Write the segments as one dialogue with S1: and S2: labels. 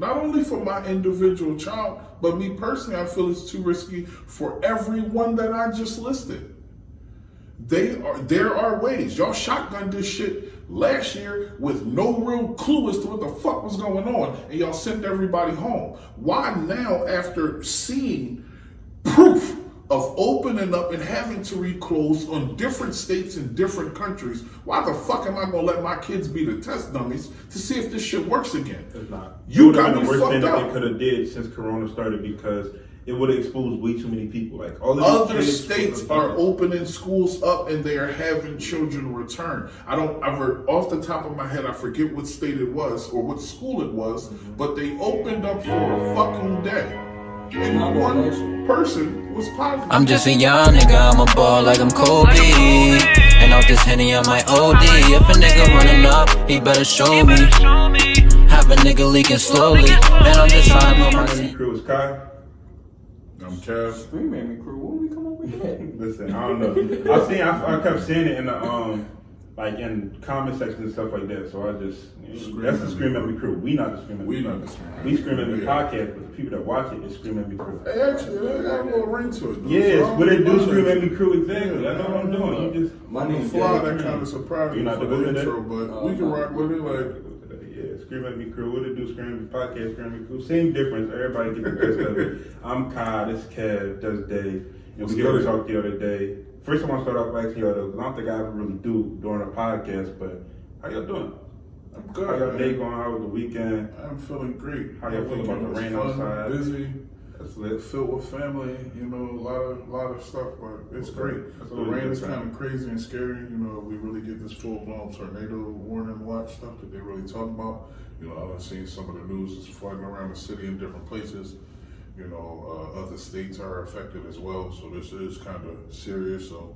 S1: Not only for my individual child, but me personally, I feel it's too risky for everyone that I just listed. There are ways. Y'all shotgunned this shit last year with no real clue as to what the fuck was going on, and y'all sent everybody home. Why now, after seeing proof of opening up and having to reclose on different states and different countries, why the fuck am I gonna let my kids be the test dummies to see if this shit works again?
S2: It's not.
S1: You got
S2: the
S1: me
S2: worst
S1: fucked
S2: thing that
S1: up.
S2: they could have did since Corona started, because it would have exposed way too many people. Like all of
S1: Other states are opening schools up and they are having children return. Off the top of my head, I forget what state it was or what school it was, but they opened up for a fucking day. And one person was positive.
S3: I'm just a young nigga, I'm a ball like I'm Kobe. And off this Henny, I might OD. If a nigga running up, he better show me. Have a nigga leaking slowly. Man, I'm just trying to put my
S2: crew is Kai.
S1: I'm Kev.
S4: ScreamATMe crew, when we come up with that?
S2: Listen, I don't know. I kept seeing it in the like in comment sections and stuff like that. So I just that's the ScreamATMe crew. We not the ScreamATMe.
S1: We not the ScreamATMe.
S2: We ScreamATMe podcast, but the people that watch it is ScreamATMe crew.
S1: Hey, actually, they got a little ring to it.
S2: Yes, what they do ScreamATMe crew exactly. I know what I'm doing. You just
S4: My name's
S1: fly that kind of surprised me
S2: not
S1: for
S2: the
S1: the
S2: good
S1: intro, but we can rock with it. Like,
S2: yeah, ScreamATMe crew. What they do ScreamATMe podcast, ScreamATMe crew. Same difference. Everybody get the best of it. I'm Kai. This is Kev. That's Day. And we got to talk the other day. First, I want to start off asking y'all though, because I don't think I ever really do during a podcast, but how y'all doing?
S1: I'm good.
S2: How y'all
S1: man.
S2: day going? How was the weekend?
S1: I'm feeling great.
S2: How y'all feel about the rain outside?
S1: Busy.
S2: That's lit.
S1: Filled with family, you know, a lot of stuff, but it's great.
S2: That's
S1: The
S2: always
S1: rain
S2: a
S1: is
S2: good
S1: kind
S2: time.
S1: of crazy and scary. You know, we really get this full-blown tornado warning watch stuff that they really talk about. You know, I've seen some of the news is flooding around the city in different places. You know, other states are affected as well, so this is kind of serious. So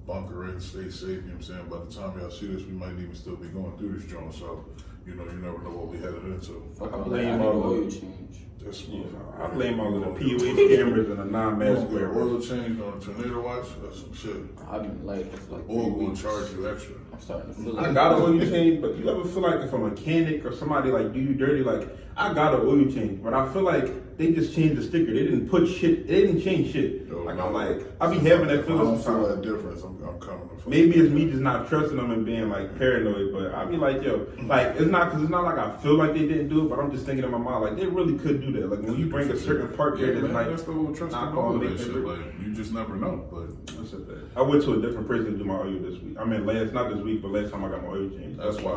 S1: bunker in, stay safe. You know what I'm saying? By the time y'all see this, we might even still be going through this joint. So, you know, you never know what we headed into.
S4: Fuck,
S2: I
S4: I
S2: blame
S4: need
S2: all
S4: oil
S2: of
S4: change.
S1: This
S2: I blame all of the POH cameras and the non-mask
S1: Oil
S2: wearers.
S1: change on a tornado watch. That's some shit.
S4: I've been late for like 3
S1: Oil will
S4: weeks.
S1: charge you extra.
S4: I'm starting to feel
S2: I
S4: like
S2: got an oil change, but you ever feel like if a mechanic or somebody like do you dirty, like I got an oil change, but I feel like they just changed the sticker. They didn't put shit. They didn't change shit.
S1: Yo,
S2: like
S1: no.
S2: I'm like I be having that
S1: I
S2: feeling
S1: don't feel
S2: sometimes.
S1: that difference. I'm coming to
S2: Maybe it's me just not trusting them and being like paranoid, but I be like, yo, like it's not like I feel like they didn't do it, but I'm just thinking in my mind like they really could do that. Like when you bring a certain part there, that's
S1: man,
S2: like
S1: that's the whole trust
S2: not
S1: and all of
S2: gonna
S1: that
S2: make
S1: shit.
S2: it.
S1: Like you just never know. But
S2: That's a fact. I went to a different person to do my oil this week. I mean, not this week, but last time I got my oil changed.
S1: that's why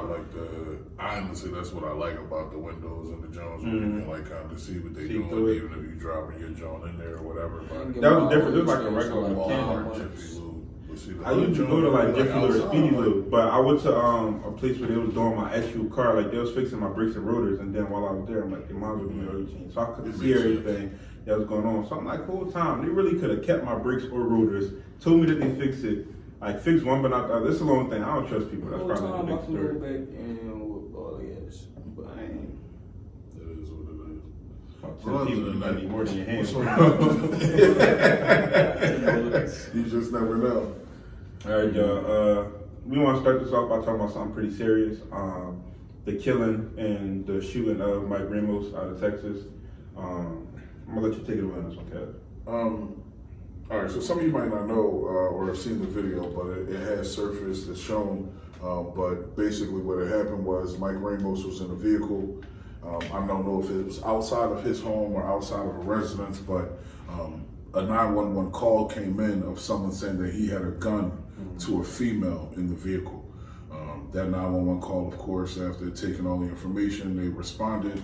S1: I honestly that's what I like about the windows and the Jones. Where you can like kind of see what they
S2: See
S1: doing,
S2: through it.
S1: even if you dropping your Jones in there or whatever. But
S2: That was different. It was like a regular
S1: Walmart,
S2: mechanic.
S1: Jiffy Lube. But see, the
S2: I used to
S1: other
S2: go to like
S1: Jones,
S2: Jiffy Lube or
S1: outside,
S2: Speedy
S1: like,
S2: Lube, but I went to a place where they was doing my actual car, like they was fixing my brakes and rotors, and then while I was there, I'm like, they might as well give me an oil change, so I could
S1: It
S2: see
S1: makes
S2: everything that was going on. So I'm like, whole time they really could have kept my brakes or rotors, told me that they fixed it, like fixed one but not the other. This is the long thing. I don't trust people. That's
S4: Whole
S2: probably
S4: time
S2: the
S4: I
S2: next
S4: can go
S2: story.
S4: back and whoop all yes, but I ain't.
S1: That is what it is.
S2: About
S1: Well,
S2: 10 people
S1: other than
S2: might
S1: that,
S2: be more than your hands.
S1: You just never know.
S2: All right, y'all. We want to start this off by talking about something pretty serious. The killing and the shooting of Mike Ramos out of Texas. I'm gonna let you take it away on this one, Kev.
S1: All right, so some of you might not know or have seen the video, but it has surfaced, it's shown. But basically, what had happened was Mike Ramos was in a vehicle. I don't know if it was outside of his home or outside of a residence, but a 911 call came in of someone saying that he had a gun to a female in the vehicle. That 911 call, of course, after taking all the information, they responded.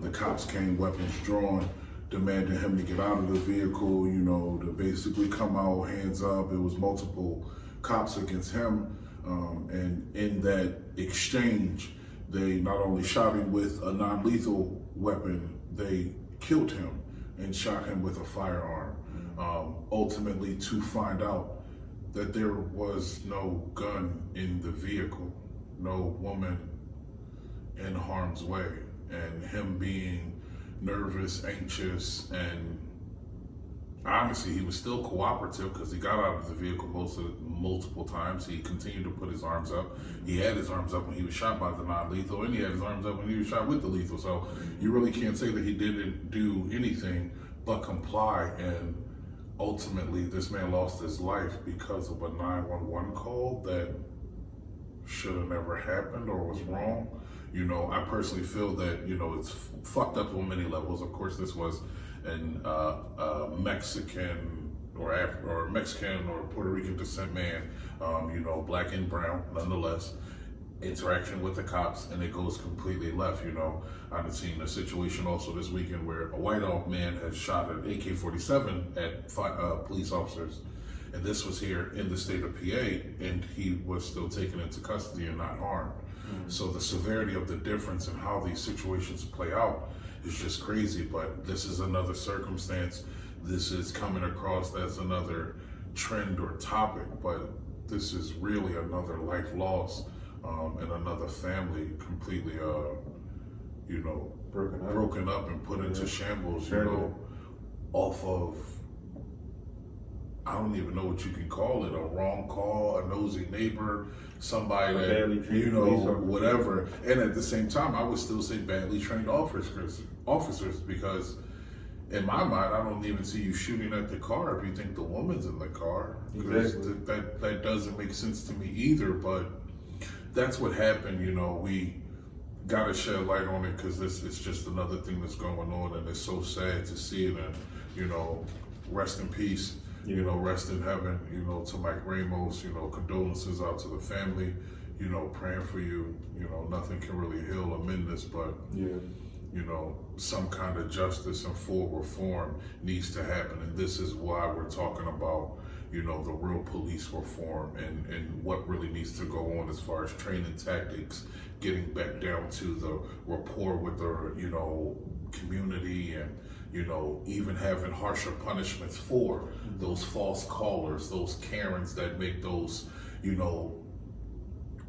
S1: The cops came, weapons drawn, demanding him to get out of the vehicle, you know, to basically come out, hands up. It was multiple cops against him. And in that exchange, they not only shot him with a non-lethal weapon, they killed him and shot him with a firearm. Ultimately to find out that there was no gun in the vehicle, no woman in harm's way, and him being nervous, anxious, and honestly, he was still cooperative because he got out of the vehicle multiple times. He continued to put his arms up. He had his arms up when he was shot by the non-lethal, and he had his arms up when he was shot with the lethal. So you really can't say that he didn't do anything but comply. And ultimately, this man lost his life because of a 911 call that should have never happened or was wrong. You know, I personally feel that, you know, it's fucked up on many levels. Of course, this was an Mexican or Mexican or Puerto Rican descent man, you know, black and brown, nonetheless, interaction with the cops, and it goes completely left. You know, I've seen a situation also this weekend where a white man has shot an AK-47 at police officers, and this was here in the state of PA, and he was still taken into custody and not harmed. So the severity of the difference in how these situations play out is just crazy. But this is another circumstance. This is coming across as another trend or topic, but this is really another life loss, and another family completely, you know, broken up and put into shambles, you know, off of, I don't even know what you can call it, a wrong call, a nosy neighbor, somebody that, you know, whatever. And at the same time, I would still say badly trained officers, because in my mind, I don't even see you shooting at the car if you think the woman's in the car. Exactly. That doesn't make sense to me either, but that's what happened. You know, we got to shed light on it because this is just another thing that's going on, and it's so sad to see it. And, you know, rest in peace. You know, rest in heaven, you know, to Mike Ramos, you know, condolences out to the family, you know, praying for you. You know, nothing can really heal or mend this, but, you know, some kind of justice and full reform needs to happen. And this is why we're talking about, you know, the real police reform and what really needs to go on as far as training tactics, getting back down to the rapport with the, you know, community, and, you know, even having harsher punishments for those false callers, those Karens that make those, you know,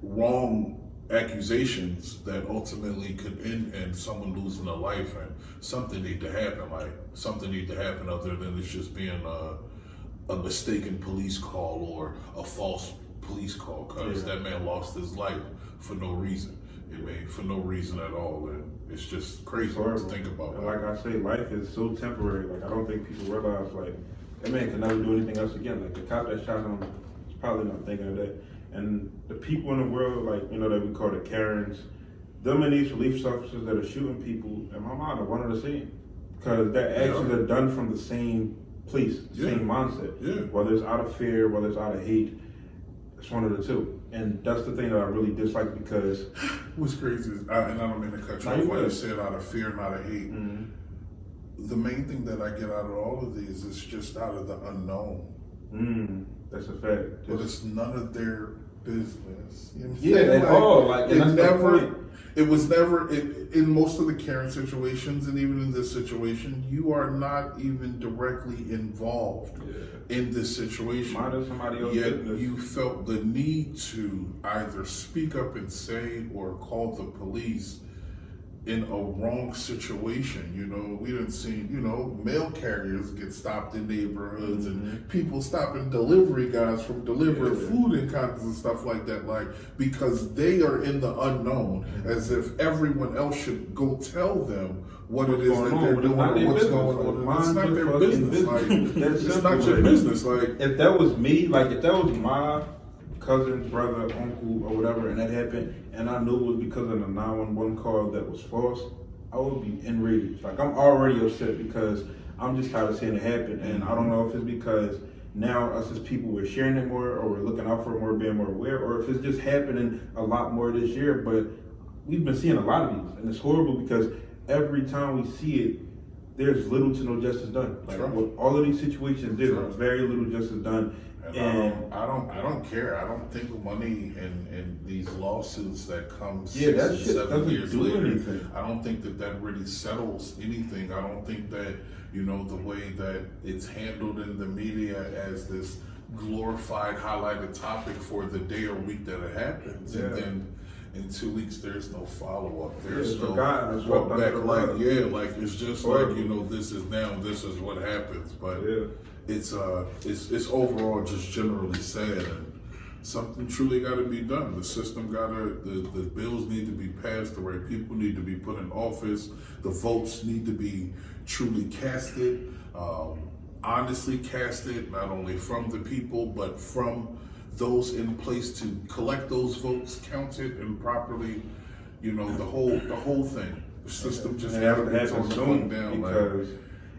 S1: wrong accusations that ultimately could end in someone losing a life. And something need to happen, other than it's just being a mistaken police call or a false police call, because that man lost his life for no reason. For no reason at all, and it's just crazy to think about.
S2: And like I say, life is so temporary. Like, I don't think people realize, like, that man can never do anything else again. Like, the cop that shot him is probably not thinking of that. And the people in the world, like, you know, that we call the Karens, them and these police officers that are shooting people, in my mind, are one and the same, because their actions are done from the same place, same mindset. Whether it's out of fear, whether it's out of hate, it's one of the two. And that's the thing that I really dislike, because
S1: what's crazy is, and I don't mean to cut you off, when you said out of fear, not of hate, the main thing that I get out of all of these is just out of the unknown.
S2: That's a fact.
S1: But it's none of their business.
S2: You know at all. Like,
S1: it was never, in most of the Karen situations, and even in this situation, you are not even directly involved in this situation. Yet you felt the need to either speak up and say or call the police in a wrong situation. You know, we didn't see, you know, mail carriers get stopped in neighborhoods, and people stopping delivery guys from delivering food and kinds and stuff like that, like, because they are in the unknown, as if everyone else should go tell them what it is that they're doing or what's going on. It's not their business. Like, it's not your business. Like,
S2: if that was me, like, if that was my cousin, brother, uncle, or whatever, and that happened, and I knew it was because of the 911 call that was false, I would be enraged. Like, I'm already upset because I'm just tired of seeing it happen, and I don't know if it's because now us as people, we're sharing it more, or we're looking out for it more, being more aware, or if it's just happening a lot more this year. But we've been seeing a lot of these, and it's horrible because every time we see it, there's little to no justice done. Like, with all of these situations, there's very little justice done.
S1: And I don't care. I don't think money and these lawsuits that come 6 and 7 years later, I don't think that really settles anything. I don't think that, you know, the way that it's handled in the media as this glorified, highlighted topic for the day or week that it happens, and then in 2 weeks there's no follow up. There's
S2: It's
S1: no
S2: forgotten. It's
S1: walk
S2: swept
S1: back.
S2: under the
S1: Like
S2: rug.
S1: like it's just
S2: Horrible.
S1: like this is what happens. But
S2: Yeah.
S1: it's overall just generally sad, and something truly got to be done. The system the bills need to be passed. The right people need to be put in office. The votes need to be truly casted, honestly casted, not only from the people but from those in place to collect those votes, counted and properly. The whole thing. The system just
S2: And it has
S1: got
S2: to
S1: to be
S2: happen
S1: torn the
S2: soon
S1: fuck down.
S2: because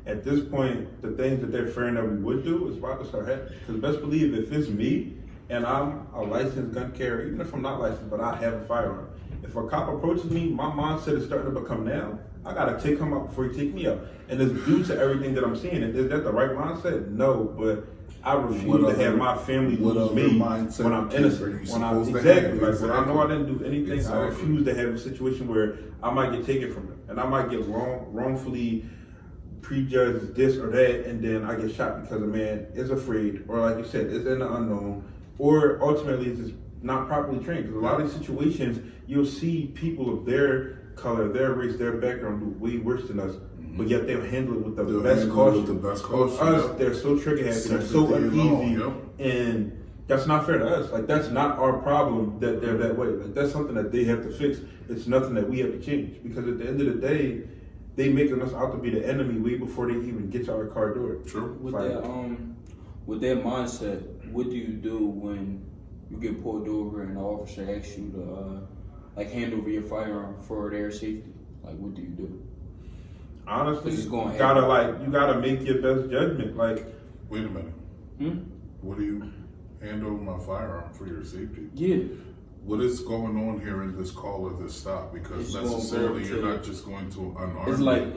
S2: at this point, the things that they're fearing that we would do is about to start happening. Because best believe if it's me and I'm a licensed gun carrier, even if I'm not licensed, but I have a firearm, if a cop approaches me, my mindset is starting to become now, I gotta take him out before he take me out. And it's due to everything that I'm seeing. And is that the right mindset? No, but I refuse to have my family lose me when I'm innocent. When I'm when I know I didn't do anything, I refuse to have a situation where I might get taken from it, and I might get wrongfully prejudged this or that, and then I get shot because a man is afraid, or like you said, is in the unknown, or ultimately is just not properly trained. Because a lot of these situations, you'll see people of their color, their race, their background do way worse than us. But yet they'll handle it with the best caution. Us, they're so trigger happy, they're so uneasy, and that's not fair to us. Like, that's not our problem that they're that way. Like, that's something that they have to fix. It's nothing that we have to change. Because at the end of the day, they making us out to be the enemy way before they even get to our car door.
S1: True.
S4: With that mindset, what do you do when you get pulled over and the officer asks you to hand over your firearm for their safety? Like, what do you do?
S2: Honestly,
S4: This is going
S2: you gotta make your best judgment. Like,
S1: Wait a minute. What do you hand over my firearm for your safety?
S4: Yeah.
S1: What is going on here in this call or this stop? Because necessarily you're not just going to unarm
S4: It's like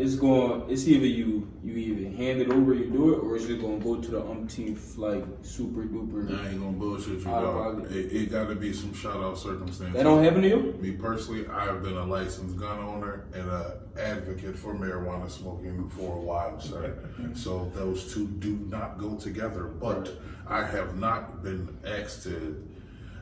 S4: it's either you either hand it over, you do it, or it's just gonna go to the umpteenth like super duper.
S1: I ain't gonna bullshit you, dog. It got to be some shout out circumstances.
S4: That don't happen to you?
S1: Me personally, I have been a licensed gun owner and an advocate for marijuana smoking for a while, sir. So those two do not go together. But I have not been asked to.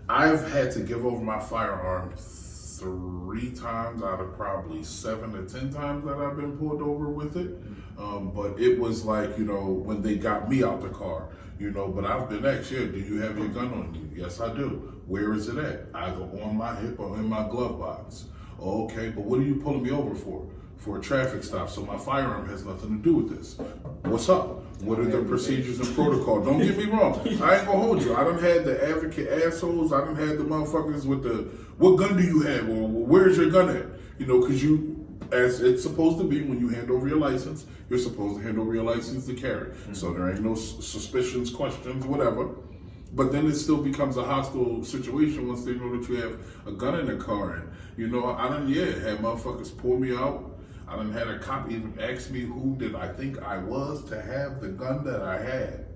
S1: I've had to give over my firearm 3 times out of probably 7 to 10 times that I've been pulled over with it. But it was like, when they got me out the car, but I've been asked, do you have your gun on you? Yes, I do. Where is it at? Either on my hip or in my glove box. Okay, but what are you pulling me over for? For a traffic stop, so my firearm has nothing to do with this. What's up? What are the procedures and protocol? Don't get me wrong. I ain't gonna hold you. I done had the advocate assholes. I done had the motherfuckers with the, what gun do you have? Or where's your gun at? Because as it's supposed to be, when you hand over your license, you're supposed to hand over your license to carry. So there ain't no suspicions, questions, whatever. But then it still becomes a hostile situation once they know that you have a gun in the car. And, I done, had motherfuckers pull me out. I done had a cop even ask me who did I think I was to have the gun that I had.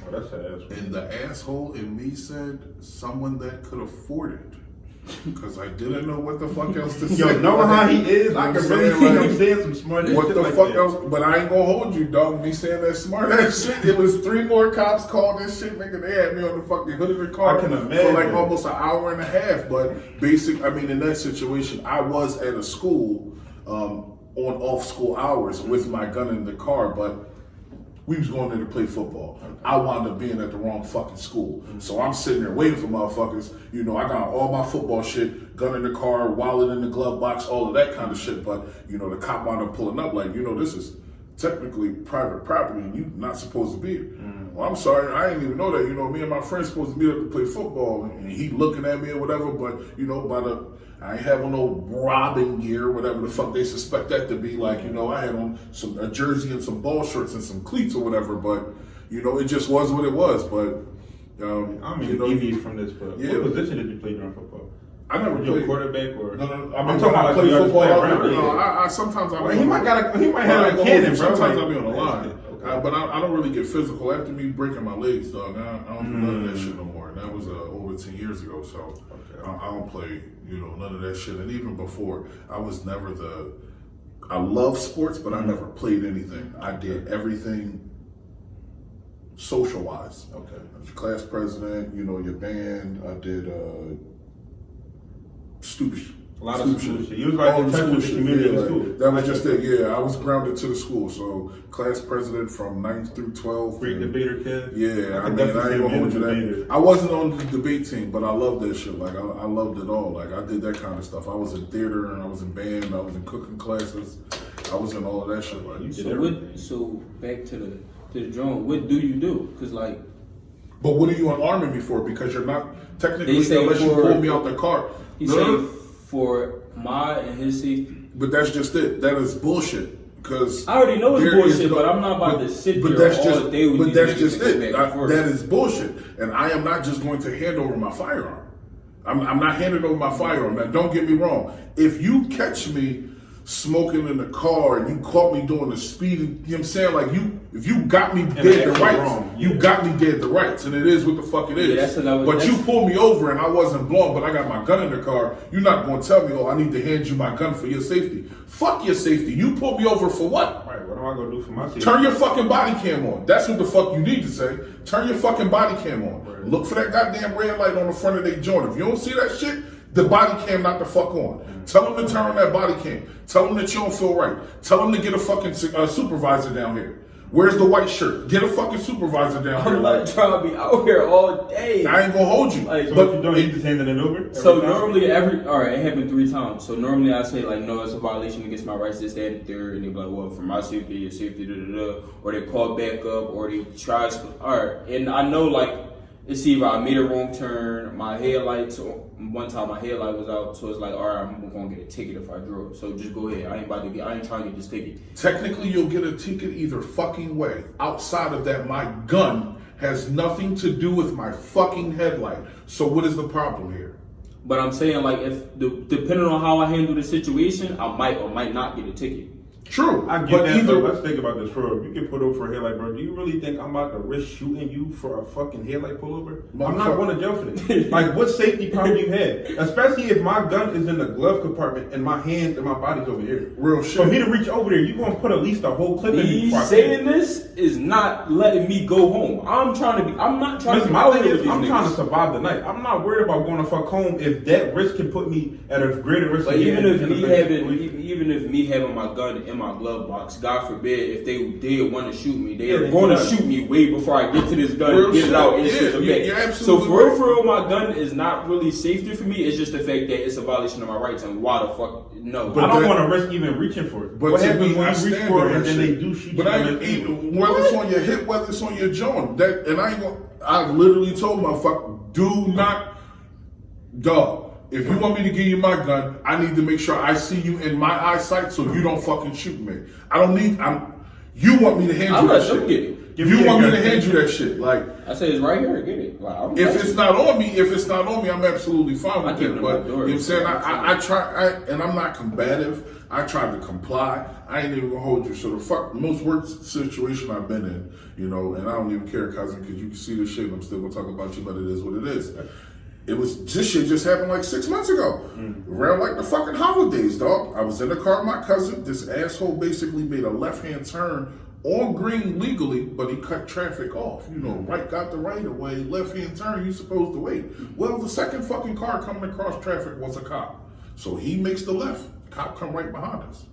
S2: oh, that's an asshole.
S1: And the asshole in me said, someone that could afford it. Because I didn't know what the fuck else to say.
S2: Yo, know how he is? I can really see him saying some smart ass
S1: what
S2: shit
S1: the
S2: like
S1: fuck
S2: that.
S1: else? But I ain't gonna hold you, dog. Me saying that smart ass shit. It was 3 more cops called this shit, nigga. They had me on the fucking hood of the car
S2: I can imagine.
S1: for like almost an hour and a half. But in that situation, I was at a school on off school hours with my gun in the car, but we was going there to play football. I wound up being at the wrong fucking school. So I'm sitting there waiting for motherfuckers. I got all my football shit, gun in the car, wallet in the glove box, all of that kind of shit. But, the cop wound up pulling up like, this is technically private property and you not supposed to be here. Well, I'm sorry, I didn't even know that. Me and my friend's supposed to meet up to play football and he looking at me or whatever. But, I ain't having no robbing gear, whatever the fuck they suspect that to be. Like, I had on a jersey and some ball shorts and some cleats or whatever, but, it just was what it was. But,
S2: deviate from this, but what position did you play during football?
S1: I never
S2: Were
S1: played.
S2: you a quarterback or?
S1: No.
S2: I'm talking about
S1: play football.
S2: around.
S1: Sometimes
S2: He might have a cannon, bro.
S1: Sometimes I'll be on the line.
S2: Okay.
S1: But I don't really get physical. After me breaking my legs, dog, I don't do none of that shit no more. And that was over 10 years ago, so I don't play, none of that shit. And even before, I was never I love sports, but I never played anything. I did everything social-wise.
S2: Okay.
S1: I was class president, your band. I did stupid shit.
S2: A lot of school shit. You was like in touch with the community in school.
S1: That was just it. Yeah, I was grounded to the school. So class president from 9th through 12th.
S2: Great debater kid.
S1: Yeah, I ain't gonna hold you that. I wasn't on the debate team, but I loved that shit. Like I loved it all. Like I did that kind of stuff. I was in theater and I was in band. I was in cooking classes. I was in all of that shit. Like
S4: So back to the drone. What do you do? Because like.
S1: But what are you unarming me for? Because you're not technically unless you pull me out the car.
S4: He said for my and his safety.
S1: But that's just it. That is bullshit. Because
S4: I already know it's bullshit, but I'm not about to sit there all day with these niggas. But that's just it.
S1: That is bullshit. And I am not just going to hand over my firearm. I'm not handing over my firearm. Now, don't get me wrong. If you catch me smoking in the car and you caught me doing the speeding, you know what I'm saying? Like if you got me dead the rights, you got me dead the rights, and it is what the fuck it is. But you pulled me over and I wasn't blown, but I got my gun in the car. You're not going to tell me, oh, I need to hand you my gun for your safety. Fuck your safety. You pulled me over for what?
S2: Right, what am I going to do for my safety?
S1: Turn your fucking body cam on. That's what the fuck you need to say. Turn your fucking body cam on. Right. Look for that goddamn red light on the front of their joint. If you don't see that shit, the body cam not the fuck on. Tell them to turn on that body cam. Tell them that you don't feel right. Tell them to get a fucking supervisor down here. Where's the white shirt? Get a fucking supervisor down here.
S4: I'm not trying to be out here all day.
S1: I ain't gonna hold you.
S2: Like, so but you don't need to send it over?
S4: So normally alright, it happened 3 times. So normally I say like, no, it's a violation against my rights, this, that, and third. And they be like, well, for my safety, your safety, Or they call back up, or they try. Alright, and I know like, it's either I made a wrong turn, my headlights, one time my headlight was out, so it's like, all right, I'm gonna get a ticket if I drove. So just go ahead. I ain't trying to get this ticket.
S1: Technically, you'll get a ticket either fucking way. Outside of that, my gun has nothing to do with my fucking headlight. So what is the problem here?
S4: But I'm saying like, depending on how I handle the situation, I might or might not get a ticket.
S1: True.
S2: I get that, but let's think about this for real. You get pulled over for a headlight, bro. Do you really think I'm about to risk shooting you for a fucking headlight pullover? I'm not going to jail for this. Like, what safety problem you had? Especially if my gun is in the glove compartment and my hands and my body's over here.
S1: Real shit.
S2: For me to reach over there, you're going to put at least a whole clip in me.
S4: Saying this is not letting me go home. I'm not trying to be
S2: my thing is, I'm trying to survive the night. I'm not worried about going to fuck home if that risk can put me at a greater risk.
S4: But even if me having my gun in my glove box, God forbid, if they did want to shoot me, they are going to shoot me way before I get to this gun and get it out and shit. Okay. So for real, my gun is not really safety for me. It's just the fact that it's a violation of my rights, and why the fuck no?
S2: But I don't want to risk even reaching for it. But what happens when you reach for it and then they do shoot you?
S1: But whether it's on your hip, whether it's on your joint, I literally told my fuck, do not, dog. If you want me to give you my gun, I need to make sure I see you in my eyesight so you don't fucking shoot me. You want me to hand you that shit. You want me to hand you that shit. Like,
S4: I say it's right here, get it. Like,
S1: if it's not on me, I'm absolutely fine with it. But you know what I'm saying? I try, and I'm not combative. I tried to comply. I ain't even gonna hold you. So the most worst situation I've been in, you know, and I don't even care, cousin, because you can see this shit and I'm still gonna talk about you, but it is what it is. This shit just happened like 6 months ago. Around like the fucking holidays, dog. I was in the car with my cousin. This asshole basically made a left-hand turn on green legally, but he cut traffic off. You know, right got the right of way, left-hand turn, you supposed to wait. Well, the second fucking car coming across traffic was a cop. So he makes the left. Cop come right behind us.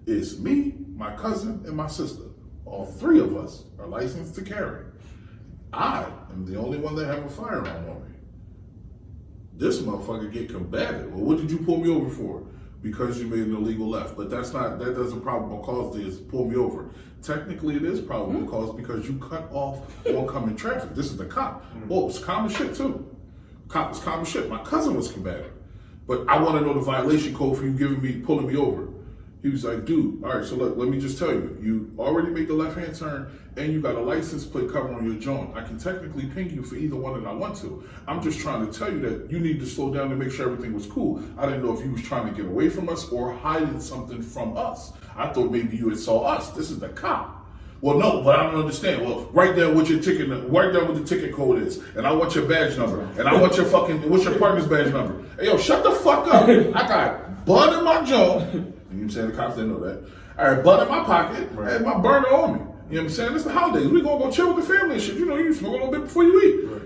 S1: It's me, my cousin, and my sister. All 3 of us are licensed to carry. I am the only one that have a firearm on me. This motherfucker get combative. Well, what did you pull me over for? Because you made an illegal left. But that doesn't probable cause to pull me over. Technically, it is probable cause because you cut off oncoming traffic. This is the cop. Oh, it's common shit too. Cop was common shit. My cousin was combative. But I want to know the violation code for you pulling me over. He was like, dude, all right, so look, let me just tell you. You already made the left-hand turn and you got a license plate cover on your joint. I can technically ping you for either one that I want to. I'm just trying to tell you that you need to slow down to make sure everything was cool. I didn't know if you was trying to get away from us or hiding something from us. I thought maybe you had saw us. This is the cop. Well, no, but I don't understand. Well, write down what your ticket, write down what the ticket code is, and I want your badge number, and I want your what's your partner's badge number? Hey, yo, shut the fuck up. I got blood in my jaw. You know what I'm saying? The cops didn't know that. I had blood in my pocket, and my burner on me. You know what I'm saying? It's the holidays. We gonna go chill with the family and shit. You know, you smoke a little bit before you eat. Right.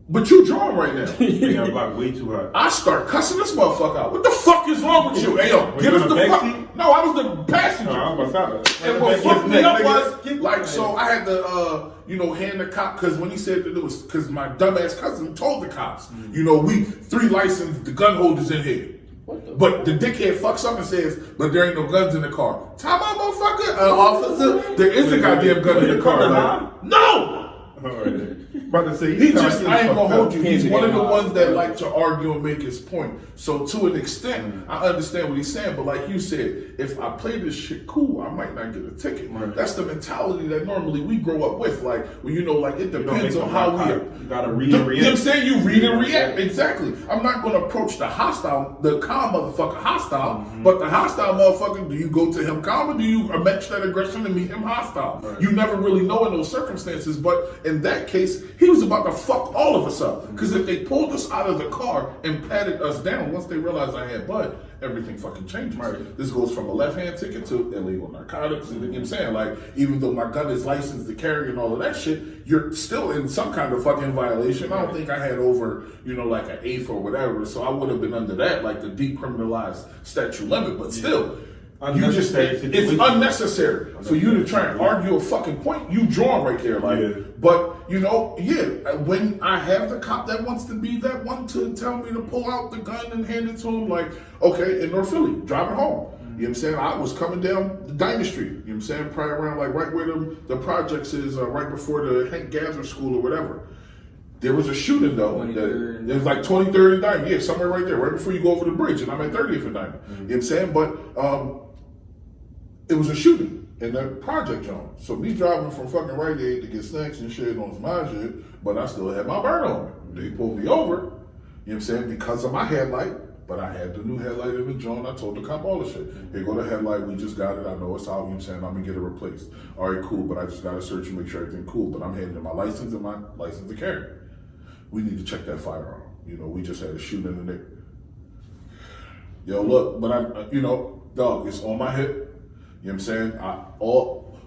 S1: But you drawing right now.
S2: You got blocked way too hot.
S1: I start cussing this motherfucker out. What the fuck is wrong with you? Hey, yo, get us the fuck. No, I was the passenger.
S2: No, I was about to
S1: And what fucked me up was, like, so I had to, hand the cop, because when he said that it was, because my dumbass cousin told the cops, we 3 licensed the gun holders in here. But the dickhead fucks up and says, but there ain't no guns in the car. Time out, motherfucker. Officer, there is a goddamn gun in the car. Like, no!
S2: About to say,
S1: I ain't gonna hold you. He's one of the ones that like to argue and make his point. So to an extent, I understand what he's saying. But like you said, if I play this shit cool, I might not get a ticket. Right. That's the mentality that normally we grow up with. Like, well, like it depends on how we.
S2: You gotta read and react.
S1: You know what I'm saying? You read and react. Exactly. I'm not gonna approach the calm motherfucker hostile, but the hostile motherfucker, do you go to him calm or do you match that aggression and meet him hostile? Right. You never really know in those circumstances. But in that case, he was about to fuck all of us up. Because if they pulled us out of the car and patted us down, once they realized I had bud, everything fucking changes. Right. This goes from a left-hand ticket to illegal narcotics. You know what I'm saying? Like, even though my gun is licensed to carry and all of that shit, you're still in some kind of fucking violation. I don't think I had over, like an eighth or whatever. So I would have been under that, like the decriminalized statute limit. But still, it's unnecessary for you to try and argue a fucking point. You draw right there, like. But when I have the cop that wants to be that one to tell me to pull out the gun and hand it to him, like, okay, in North Philly, driving home. You know what I'm saying? I was coming down the Diamond Street. You know what I'm saying? Probably around like right where the projects is, right before the Hank Gadsden School or whatever. There was a shooting though. It was like 23rd and Diamond. Yeah, somewhere right there, right before you go over the bridge. And I'm at 30th and Diamond. You know what I'm saying? But it was a shooting in that project zone. So me driving from fucking Rite Aid to get snacks and shit on my shit, but I still had my burn on me. They pulled me over, you know what I'm saying, because of my headlight, but I had the new headlight in the joint. I told the cop all the shit. Here go the headlight, we just got it, I know it's out, you know what I'm saying, I'm gonna get it replaced. All right, cool, but I just gotta search and make sure everything cool, but I'm handing my license and my license to carry. We need to check that firearm. We just had a shooting in there. Yo, look, but dog, it's on my hip. You know what I'm saying?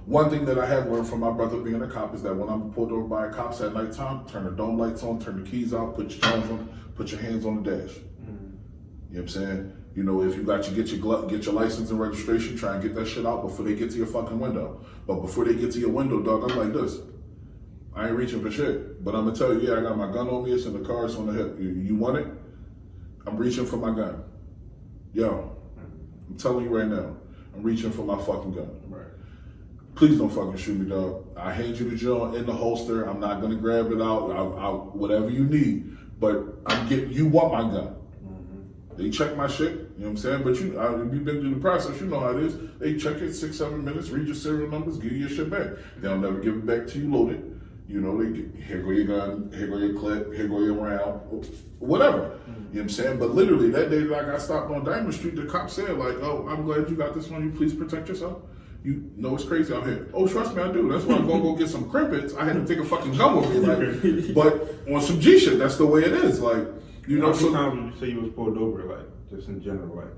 S1: One thing that I have learned from my brother being a cop is that when I'm pulled over by cops at nighttime, turn the dome lights on, turn the keys out, put your hands on the dash. You know what I'm saying? If you got to get your license and registration, try and get that shit out before they get to your fucking window. But before they get to your window, dog, I'm like this. I ain't reaching for shit. But I'm gonna tell you, I got my gun on me, it's in the car, it's on the hip. You want it? I'm reaching for my gun. Yo, I'm telling you right now. I'm reaching for my fucking gun. Right. Please don't fucking shoot me, dog. I hand you the joint in the holster. I'm not gonna grab it out. I'll whatever you need. But you want my gun. Mm-hmm. They check my shit. You know what I'm saying? But you've been through the process. You know how it is. They check it 6-7 minutes, read your serial numbers, give you your shit back. They'll never give it back to you loaded. Here go your gun, here go your clip, here go your round, whatever. You know what I'm saying? But literally, that day that I got stopped on Diamond Street, the cop said, like, oh, I'm glad you got this one. You please protect yourself. You know it's crazy out here. Oh, trust me, I do. That's why I'm going to go get some crimpets. I had to take a fucking gun with me. Like, but on some G shit, that's the way it is. Like,
S2: How many times would you say you was pulled over, like, just in general, like?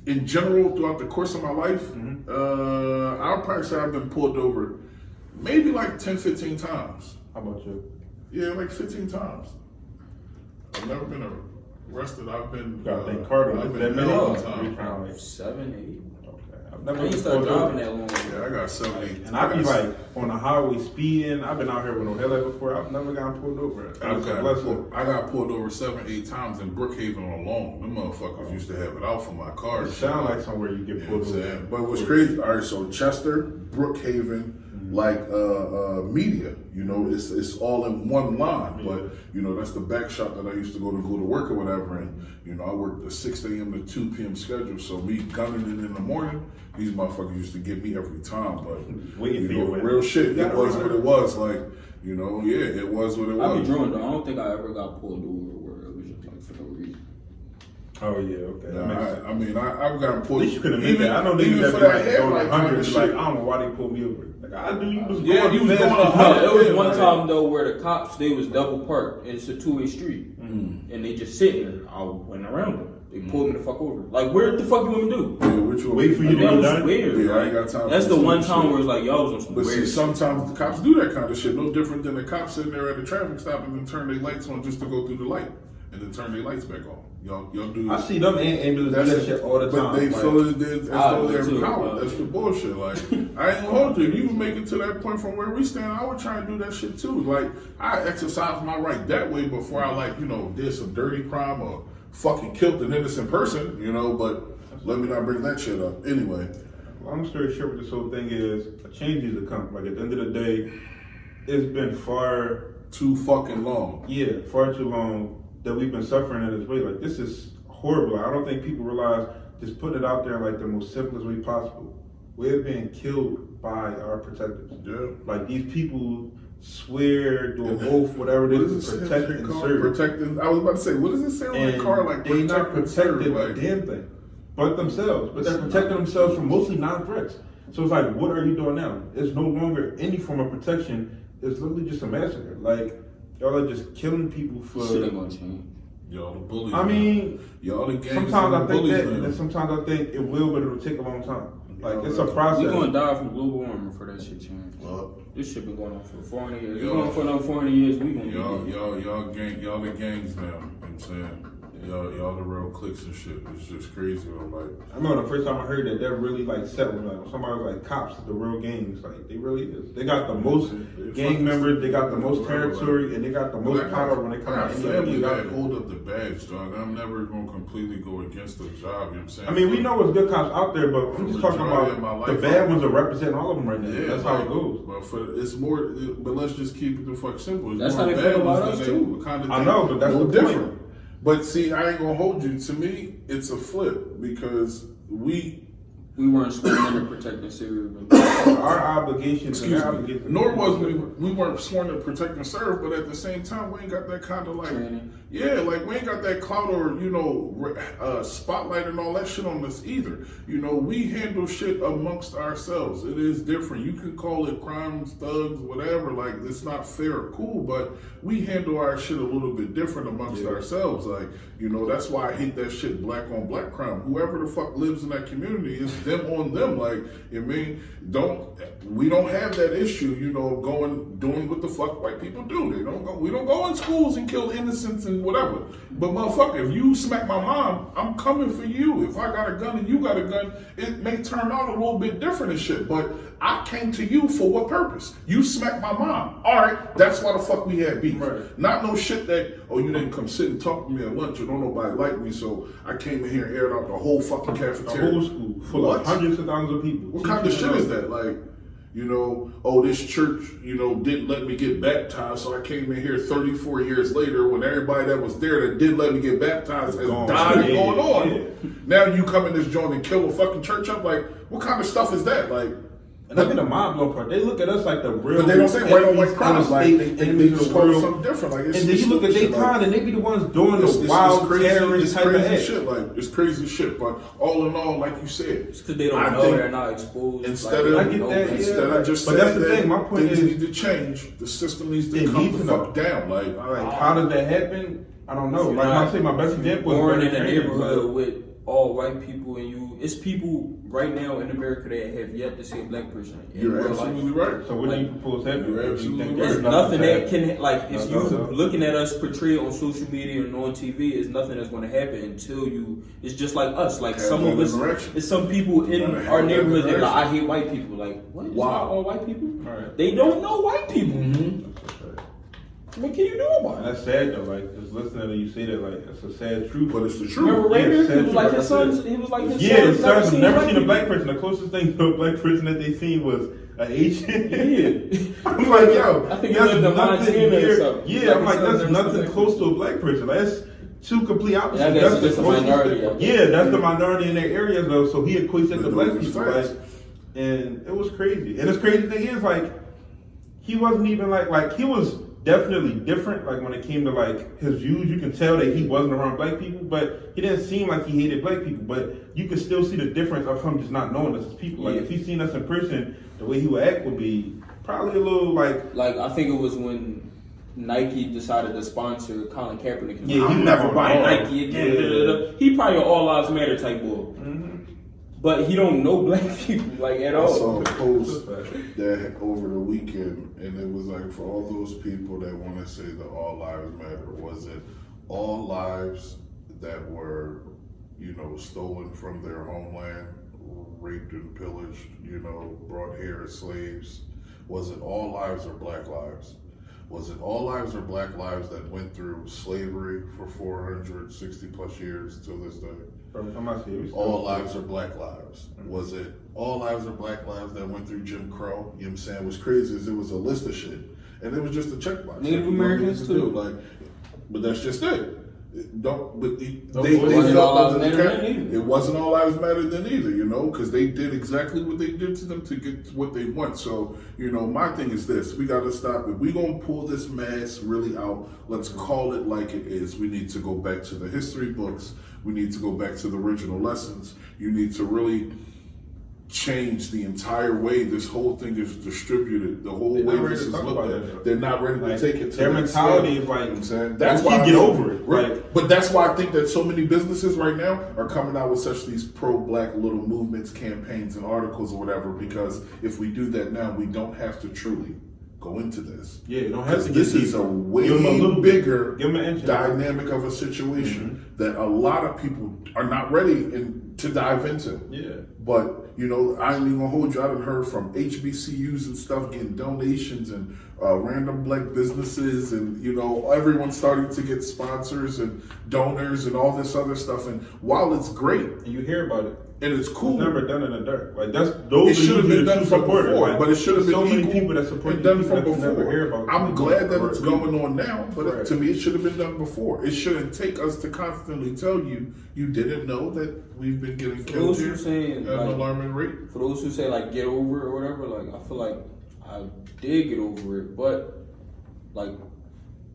S1: In general, throughout the course of my life, I'll probably say I've been pulled over maybe like 10, 15 times.
S2: How about you?
S1: Yeah, like 15 times. I've never been arrested. I've been.
S2: I think Carter.
S1: I've been that long time.
S4: Like 7, 8.
S2: Okay. I've never
S4: been pulled over that long.
S1: Yeah, I got 7, 8.
S2: And I be like on the highway speeding. I've been out here with no headlight before. I've never gotten pulled over.
S1: I got pulled over 7, 8 times in Brookhaven alone. Them motherfuckers used to have it out for my car.
S2: It sound like somewhere you get pulled over.
S1: But it was crazy. All right, so Chester, Brookhaven. Like media, it's all in one line. But that's the back shop that I used to go to work or whatever. And I worked a 6 a.m. to 2 p.m. schedule. So me gunning it in the morning, these motherfuckers used to get me every time. But real shit, it was what it was. Like it was what it was.
S4: I be drawn though. I don't think I ever got pulled over where it was just like for no reason.
S2: Oh yeah, okay.
S1: I've gotten pulled.
S2: At least you could have made that. I know niggas that be like going 100. Like, I don't know why they pulled me over. Like, I knew you was going fast.
S4: There was one time though where the cops, they was double parked and it's a 2-way street, and they just sitting there. I went around them. They pulled me the fuck over. Like, where the fuck you want me to do?
S1: Yeah, what you
S2: Wait for you to
S4: That
S2: be
S4: was
S2: done.
S4: weird.
S1: Yeah, I ain't got time.
S4: That's
S1: for
S4: the
S1: this
S4: one
S1: shit.
S4: time where it's like, y'all was on some
S1: But see,
S4: weird shit.
S1: sometimes the cops do that kind of shit. No different than the cops sitting there at the traffic stop and then turn their lights on just to go through the light and then turn their lights back on. Y'all do.
S2: I see them ambulances do that shit all the time.
S1: But they
S2: like,
S1: feel it as though they're
S4: too,
S1: empowered. That's the bullshit. Like, I ain't gonna hold you. If you make it to that point from where we stand, I would try and do that shit too. Like, I exercise my right that way before I, like, you know, did some dirty crime or fucking killed an innocent person, you know, but let me not bring that shit up. Anyway.
S2: Long story short, what this whole thing is, a change needs to come. Like, at the end of the day, it's been far
S1: too fucking long.
S2: Yeah, far too long that we've been suffering in this way. Like, this is horrible. I don't think people realize just putting it out there like the most simplest way possible. We're being killed by our protectors.
S1: Yeah.
S2: Like, these people swear, do an oath, whatever it is, to protect and serve.
S1: Protecting. I was about to say, what does it say on the car? Like,
S2: they not
S1: protect and serve,
S2: protecting a
S1: like,
S2: damn thing, but themselves. But they're protecting themselves from mostly non-threats. So it's like, what are you doing now? It's no longer any form of protection. It's literally just a massacre. Like, y'all are just killing people for.
S4: Shit ain't gonna change.
S1: Y'all the bullies.
S2: I mean,
S1: y'all the gangs.
S2: sometimes I think
S1: bullies,
S2: that,
S1: man.
S2: and sometimes I think it will, but it'll take a long time. Like,
S1: Yeah,
S2: it's a
S1: right.
S2: process.
S4: We're gonna die from global warming for that shit change.
S1: Well,
S4: This shit been going on for 400 years.
S1: Yo.
S4: We're going for another 400 years. We gonna
S1: y'all
S4: be
S1: the gangs now. You know what I'm saying? Y'all the real cliques and shit. It's just crazy. I'm like,
S2: I remember the first time I heard that they're really like settling. Like, when somebody was like, cops is the real gangs. Like, they really is. They got the most gang members, they got the most territory, and they got the most power when they come out.
S1: I got family that hold up the badge, dog. I'm never gonna completely go against the job. You know what I'm saying?
S2: I mean, we know there's good cops out there, but I'm just talking about the bad ones are representing all of them right now.
S1: Yeah,
S2: that's how it goes.
S1: But it's more. But let's just keep it the fuck simple. It's
S4: That's
S1: more
S4: how they
S1: bad
S4: feel about
S1: ones
S4: us,
S1: than
S4: too.
S1: they kind of
S2: I know, but that's
S1: no
S2: the point.
S1: different. But see, I ain't gonna hold you. To me, it's a flip because we
S4: weren't sworn to protect the serial.
S2: Our obligations and their obligations.
S1: Nor was we weren't sworn to protect and serve, but at the same time, we ain't got that kind of like, yeah, like we ain't got that clout or, you know, spotlight and all that shit on us either. You know, we handle shit amongst ourselves. It is different. You can call it crimes, thugs, whatever. Like, it's not fair or cool, but we handle our shit a little bit different amongst ourselves. Like, you know, that's why I hate that shit black on black crime. Whoever the fuck lives in that community is them on them. Like, I mean, we don't have that issue, you know, doing what the fuck white people do. We don't go in schools and kill innocents and whatever. But motherfucker, if you smack my mom, I'm coming for you. If I got a gun and you got a gun, it may turn out a little bit different and shit. But I came to you for what purpose? You smacked my mom. All right, that's why the fuck we had beef.
S2: Right.
S1: Not no shit that, oh, you didn't come sit and talk to me at lunch. You don't nobody like me, so I came in here and aired out the whole fucking
S2: A
S1: cafeteria.
S2: whole school full of hundreds of thousands of people.
S1: What kind of shit is that? Like, you know, oh, this church, you know, didn't let me get baptized, so I came in here 34 years later when everybody that was there that did let me get baptized has died and going on.
S2: Yeah.
S1: Now you come in this joint and kill a fucking church up? Like, what kind of stuff is that? Like,
S2: and I think the mind blow part, they look at us like the real.
S1: but they don't say white on white
S2: enemies
S1: crimes.
S2: of
S1: Like,
S2: state,
S1: they
S2: enemies
S1: just
S2: of the
S1: call it
S2: world.
S1: something different. Like, it's
S2: And then you look at
S1: shit,
S2: Dayton and they be the ones doing the wild
S1: crazy,
S2: terrorist type of
S1: crazy
S2: act.
S1: shit. Like, it's crazy shit. But all in all, like you said,
S4: It's because they don't
S1: I
S4: know
S1: think
S4: they're not exposed.
S1: instead
S2: I
S1: of
S2: get that,
S1: instead
S2: yeah.
S1: of just
S2: But
S1: saying
S2: that's the
S1: that
S2: thing, my point
S1: things
S2: is-
S1: need to change. The system needs to
S2: It
S1: come
S2: needs
S1: the
S2: to
S1: fuck down. Like,
S2: how does that happen? I don't know. Like I say, my best example is
S4: born
S2: Bernie
S4: in a
S2: Sanders,
S4: neighborhood
S2: like-
S4: with all white people, and it's people right now in America that have yet to see a black person in
S1: you're
S4: real
S1: absolutely
S4: life.
S1: right.
S2: So what do you propose happening?
S1: You're
S2: Do you
S1: absolutely
S2: think
S1: right.
S4: There's nothing that
S2: bad?
S4: can, like, if you
S2: No.
S4: looking at us portrayed on social media and on TV, is nothing that's going to happen until it's just like us. Like,
S1: Have
S4: some
S1: that
S4: of us,
S1: interaction.
S4: it's some people in
S1: gotta have
S4: our
S1: that
S4: neighborhood that like, I
S1: interaction.
S4: hate white people. Like, what? It's
S1: Wow.
S4: not all white people?
S2: Right.
S4: They don't know white people. What can you do about it?
S2: That's sad though. Like, just listening to you say that, like, that's a sad truth.
S1: But it's the truth.
S4: Remember
S2: Yeah,
S4: Raiders?
S2: sad
S4: He was like
S2: truth,
S4: his
S2: like I
S4: sons.
S2: said.
S4: He was like his
S2: Yeah, his sons have never seen a
S4: white
S2: black person. The closest thing to a black person that they seen was an Asian.
S4: Yeah.
S2: I'm like, yo,
S4: I think he
S2: that's
S4: lived in
S2: nothing
S4: Montana or
S2: here.
S4: something.
S2: Yeah, I'm like,
S4: his sons
S2: that's
S4: never seen
S2: nothing
S4: a
S2: close to a black person. That's two complete opposites.
S4: Yeah, I guess
S2: That's
S4: it's
S2: the
S4: a
S2: closest
S4: minority,
S2: thing.
S4: I guess.
S2: Yeah, that's the minority in their area though. So he equates that to
S1: But
S2: black
S1: those
S2: people.
S1: facts.
S2: Like, and it was crazy. And the crazy thing is, like, he wasn't even like he was definitely different. Like, when it came to like his views, you can tell that he wasn't around black people, but he didn't seem like he hated black people. But you could still see the difference of him just not knowing us as people. Like,
S4: Yeah.
S2: if he seen us in person, the way he would act would be probably a little like.
S4: Like, I think it was when Nike decided to sponsor Colin Kaepernick.
S2: Yeah,
S4: I'm
S2: he's
S4: never
S2: not
S4: buying
S2: gonna-
S4: Nike again.
S2: Yeah.
S4: Da, da, da. He probably an all lives matter type boy. But he don't know black people like at
S1: I saw
S4: all.
S1: a post that over the weekend, and it was like, for all those people that want to say that all lives matter, was it all lives that were, stolen from their homeland, raped and pillaged, brought here as slaves? Was it all lives or black lives? Was it all lives or black lives that went through slavery for 460 plus years till this day? All lives or black lives? Was it all lives or black lives that went through Jim Crow? You know what I'm saying? What's crazy is it was a list of shit, and it was just a checkbox.
S4: Native Americans too.
S1: But that's just it. It wasn't all lives matter then either, because they did exactly what they did to them to get what they want. So, my thing is this: we got to stop. If we gonna pull this mask really out, let's call it like it is. We need to go back to the history books. We need to go back to the original lessons. You need to really change the entire way this whole thing is distributed, the whole way this is looked at. They're not ready to take it to
S2: their mentality is
S1: like, that's why
S2: get over it.
S1: Right. But that's why I think that so many businesses right now are coming out with such these pro-black little movements, campaigns, and articles or whatever, because if we do that now, we don't have to truly go into this.
S2: Yeah, you don't have to.
S1: This is a way bigger dynamic of a situation that a lot of people are not ready to dive into. Yeah. But, I ain't even gonna hold you. I done heard from HBCUs and stuff getting donations and random black businesses and, everyone starting to get sponsors and donors and all this other stuff. And while it's great.
S2: And you hear about it.
S1: And it's cool.
S2: It's never done in the dark.
S1: It should have been done from before, but it should have been
S2: so many people that support
S1: done from
S2: before. Never hear about
S1: I'm glad that it's going on now, but to me, it should have been done before. It shouldn't take us to constantly tell you didn't know that we've been getting killed here at an alarming rate.
S4: For those who say get over it or whatever, I feel like I did get over it, but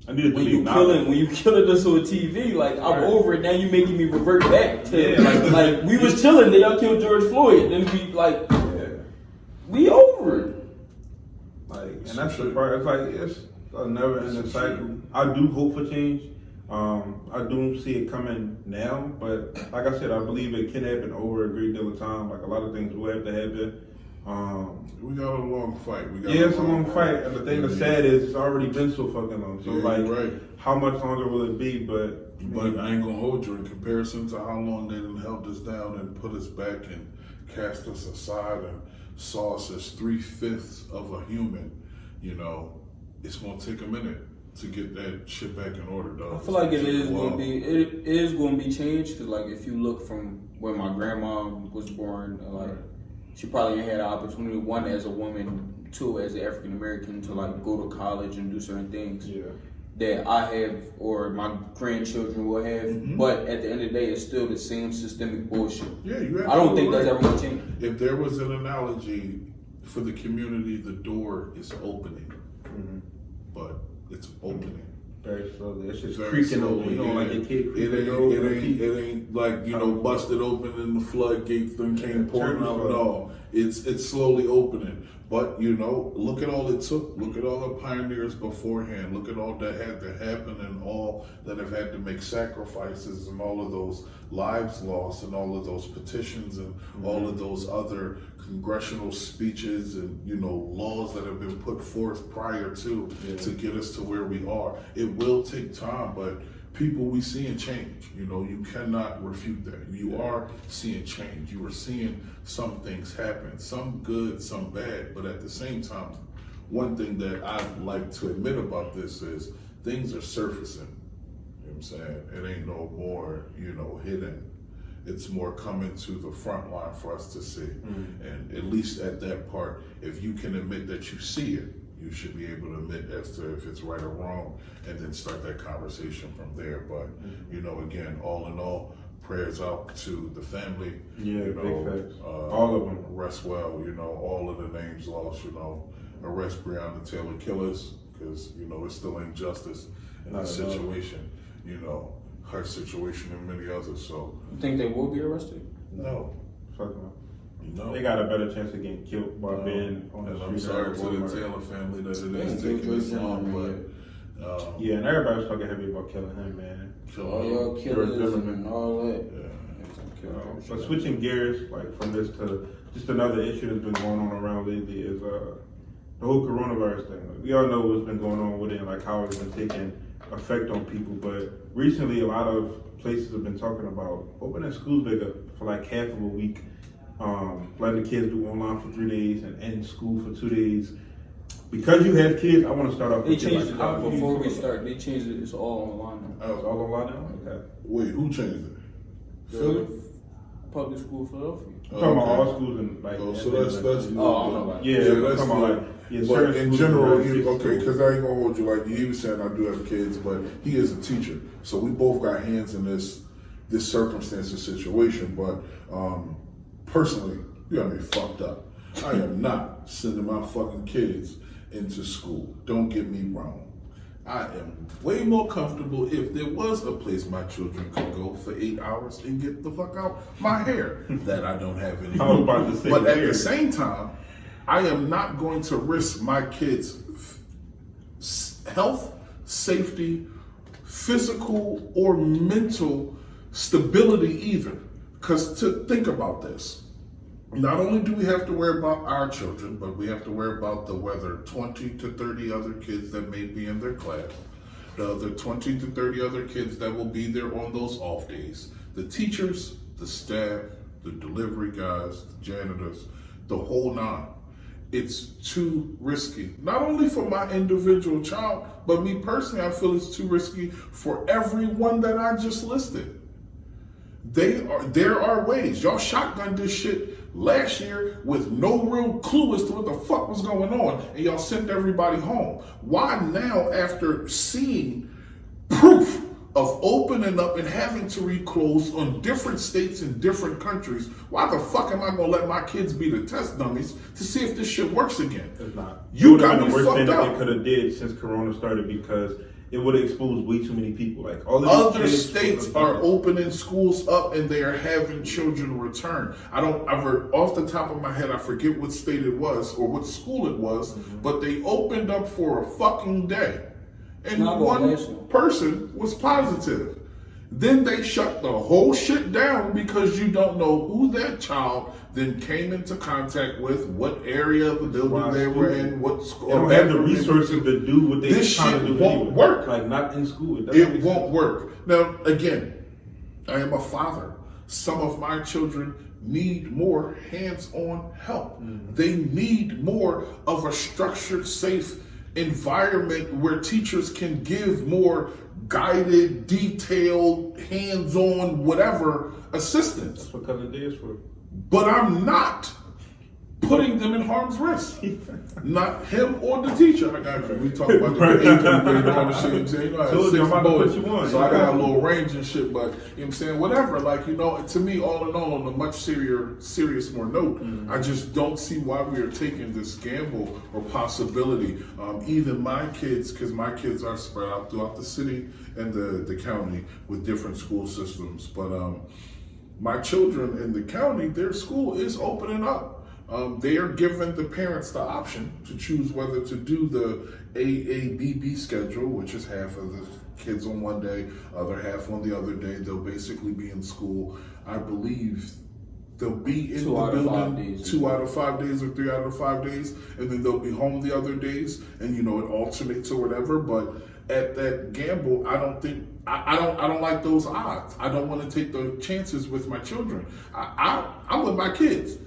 S4: when you killing us on TV, I'm over it. Now you making me revert back to we was chilling. Then y'all killed George Floyd. Then we over it.
S2: And that's the part. It's a never ending cycle. I do hope for change. I do see it coming now, but like I said, I believe it can happen over a great deal of time. A lot of things will have to happen.
S1: We got a long fight.
S2: It's a long fight, and the thing that's sad is it's already been so fucking long. So how much longer will it be? But
S1: I ain't gonna hold you in comparison to how long they done held us down and put us back and cast us aside and saw us as 3/5 of a human. It's gonna take a minute to get that shit back in order, dog.
S4: I feel like it is going to be changed because if you look from when my grandma was born, she probably had an opportunity, one, as a woman, two, as an African American, to go to college and do certain things that I have or my grandchildren will have. But at the end of the day, it's still the same systemic bullshit.
S1: Yeah,
S4: I don't think that's ever going to change.
S1: If there was an analogy for the community, the door is opening, but it's opening.
S2: Very slowly. It's just
S1: very
S2: creaking
S1: slowly.
S2: open.
S1: A kid it ain't busted open and the floodgates then came pouring out. No, it's slowly opening. But look at all it took. Look at all the pioneers beforehand. Look at all that had to happen and all that have had to make sacrifices and all of those lives lost and all of those petitions and all of those other congressional speeches and laws that have been put forth prior to get us to where we are. It will take time, but people, we seeing change. You cannot refute that. You are seeing change. You are seeing some things happen, some good, some bad. But at the same time, one thing that I like to admit about this is things are surfacing. You know what I'm saying? It ain't no more, hidden. It's more coming to the front line for us to see. And at least at that part, if you can admit that you see it, you should be able to admit as to if it's right or wrong, and then start that conversation from there. But again, all in all, prayers out to the family.
S2: Big facts. All of them.
S1: Rest well. All of the names lost. Arrest Breonna Taylor killers, because it still ain't justice in this situation. Her situation and many others. So
S4: you think they will be arrested?
S1: No.
S2: Fuck no.
S1: No.
S2: They got a better chance of getting killed by being on the street.
S1: I'm sorry to the Taylor family that it is taking this long,
S2: Yeah, and everybody was talking heavy about killing him, man.
S4: All y'all killers and all that.
S2: But switching gears, like from this to just another issue that's been going on around lately is the whole coronavirus thing. Like, we all know what's been going on with it and like how it's been taking effect on people. But recently, a lot of places have been talking about opening schools back up for like half of a week, letting the kids do online for 3 days and end school for 2 days. Because you have kids, I want to start off.
S4: They changed it up before we start. They changed it. It's all online now.
S2: Oh, it's all online now. Okay.
S1: Wait, who changed it?
S4: Philly? Public school, Philadelphia.
S2: I'm talking about all schools and like.
S1: Oh, so that's
S4: I don't know about
S2: yeah,
S1: that's
S2: that's like. Yeah,
S1: but in general,
S2: okay,
S1: because I ain't gonna hold you like he was saying. I do have kids, but he is a teacher, so we both got hands in this circumstance and situation. But personally, you got me fucked up. I am not sending my fucking kids into school. Don't get me wrong. I am way more comfortable if there was a place my children could go for 8 hours and get the fuck out my hair that I don't have anymore.
S2: I was about to say
S1: but at
S2: hair.
S1: the same time, I am not going to risk my kids' health, safety, physical or mental stability either. Because to think about this, not only do we have to worry about our children, but we have to worry about the whether 20 to 30 other kids that may be in their class, the other 20 to 30 other kids that will be there on those off days, the teachers, the staff, the delivery guys, the janitors, the whole nine. It's too risky. Not only for my individual child, but me personally, I feel it's too risky for everyone that I just listed. There are ways. Y'all shotgunned this shit last year with no real clue as to what the fuck was going on, and y'all sent everybody home. Why now, after seeing proof of opening up and having to reclose on different states and different countries, why the fuck am I gonna let my kids be the test dummies to see if this shit works again?
S2: It's not.
S1: You
S2: It would've
S1: got
S2: been
S1: me
S2: the worst thing
S1: fucked
S2: that
S1: up.
S2: they could have did since Corona started because it would have exposed way too many people. Like all of
S1: Other
S2: these kids
S1: states are opening schools up and they are having children return. Off the top of my head, I forget what state it was or what school it was, but they opened up for a fucking day. And one person was positive. Then they shut the whole shit down because you don't know who that child then came into contact with, what area of the building they were in, what school.
S2: They don't have the resources to do what they
S1: This
S2: trying
S1: shit
S2: to do.
S1: won't
S2: anyway.
S1: work.
S2: Like not in school.
S1: It won't work. Now, again, I am a father. Some of my children need more hands-on help. They need more of a structured, safe environment where teachers can give more guided, detailed, hands-on, whatever assistance.
S2: That's what Cousin Day is for.
S1: But I'm not putting them in harm's risk. Not him or the teacher. I got you. We talk about the age and grade on the shit. You know, I
S2: Told
S1: had
S2: you,
S1: 6
S2: I'm about to
S1: boys,
S2: put you on.
S1: so I got a little range and shit. But you know what I'm saying, whatever. Like, you know, to me, all in all, on a much serious more note, I just don't see why we are taking this gamble or possibility. Even my kids, because my kids are spread out throughout the city and the county with different school systems. But my children in the county, their school is opening up. They are giving the parents the option to choose whether to do the AABB schedule, which is half of the kids on one day, other half on the other day. They'll basically be in school. I believe they'll be in the building 2 out of 5 days or 3 out of 5 days, and then they'll be home the other days, and you know, it alternates or whatever. But at that gamble, I don't like those odds. I don't want to take the chances with my children. I'm with my kids.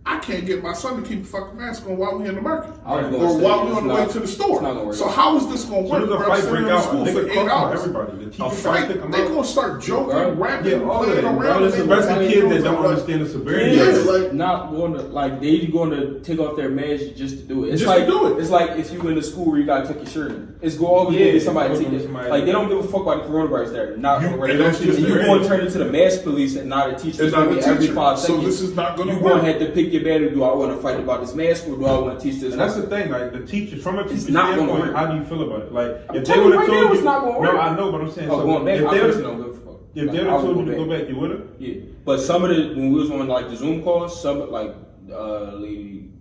S1: I can't get my son to keep a fucking mask on while we in the market or while we on the way to the store. So how is this going to work?
S2: So the fight break out.
S1: School for 8 hours.
S2: Everybody. The
S1: A fight? They're going to start joking, rapping,
S2: all
S1: playing
S2: that.
S1: around.
S2: Especially kids that don't understand the severity.
S4: Like not going to they going to take off their mask just to do it. It's
S1: just
S4: like
S1: to do it.
S4: It's like if you in the school where you gotta take your shirt in. It's always going to be somebody take it. Like they don't give a fuck about the coronavirus there. Not
S1: and that's just
S4: you're going to turn into the mask police and not a teacher. It's going to be every 5 seconds.
S1: So this is not going to work.
S4: You're going to have to pick your battle. Do I want to fight about this mask or do I want to teach this?
S2: And that's the thing, like the teachers, from a teacher's
S4: not gonna
S2: standpoint,
S4: work.
S2: how do you feel about it? Like if
S4: I'm
S2: they would have
S4: telling you
S2: told
S4: right
S2: you,
S4: now, it's not gonna work.
S2: no, I know, but I'm saying, so
S4: going back,
S2: if
S4: I
S2: they
S4: personally don't give a fuck.
S2: If they would have told you to go back, you would have.
S4: Yeah, but some of the when we was on like the Zoom calls, some lady,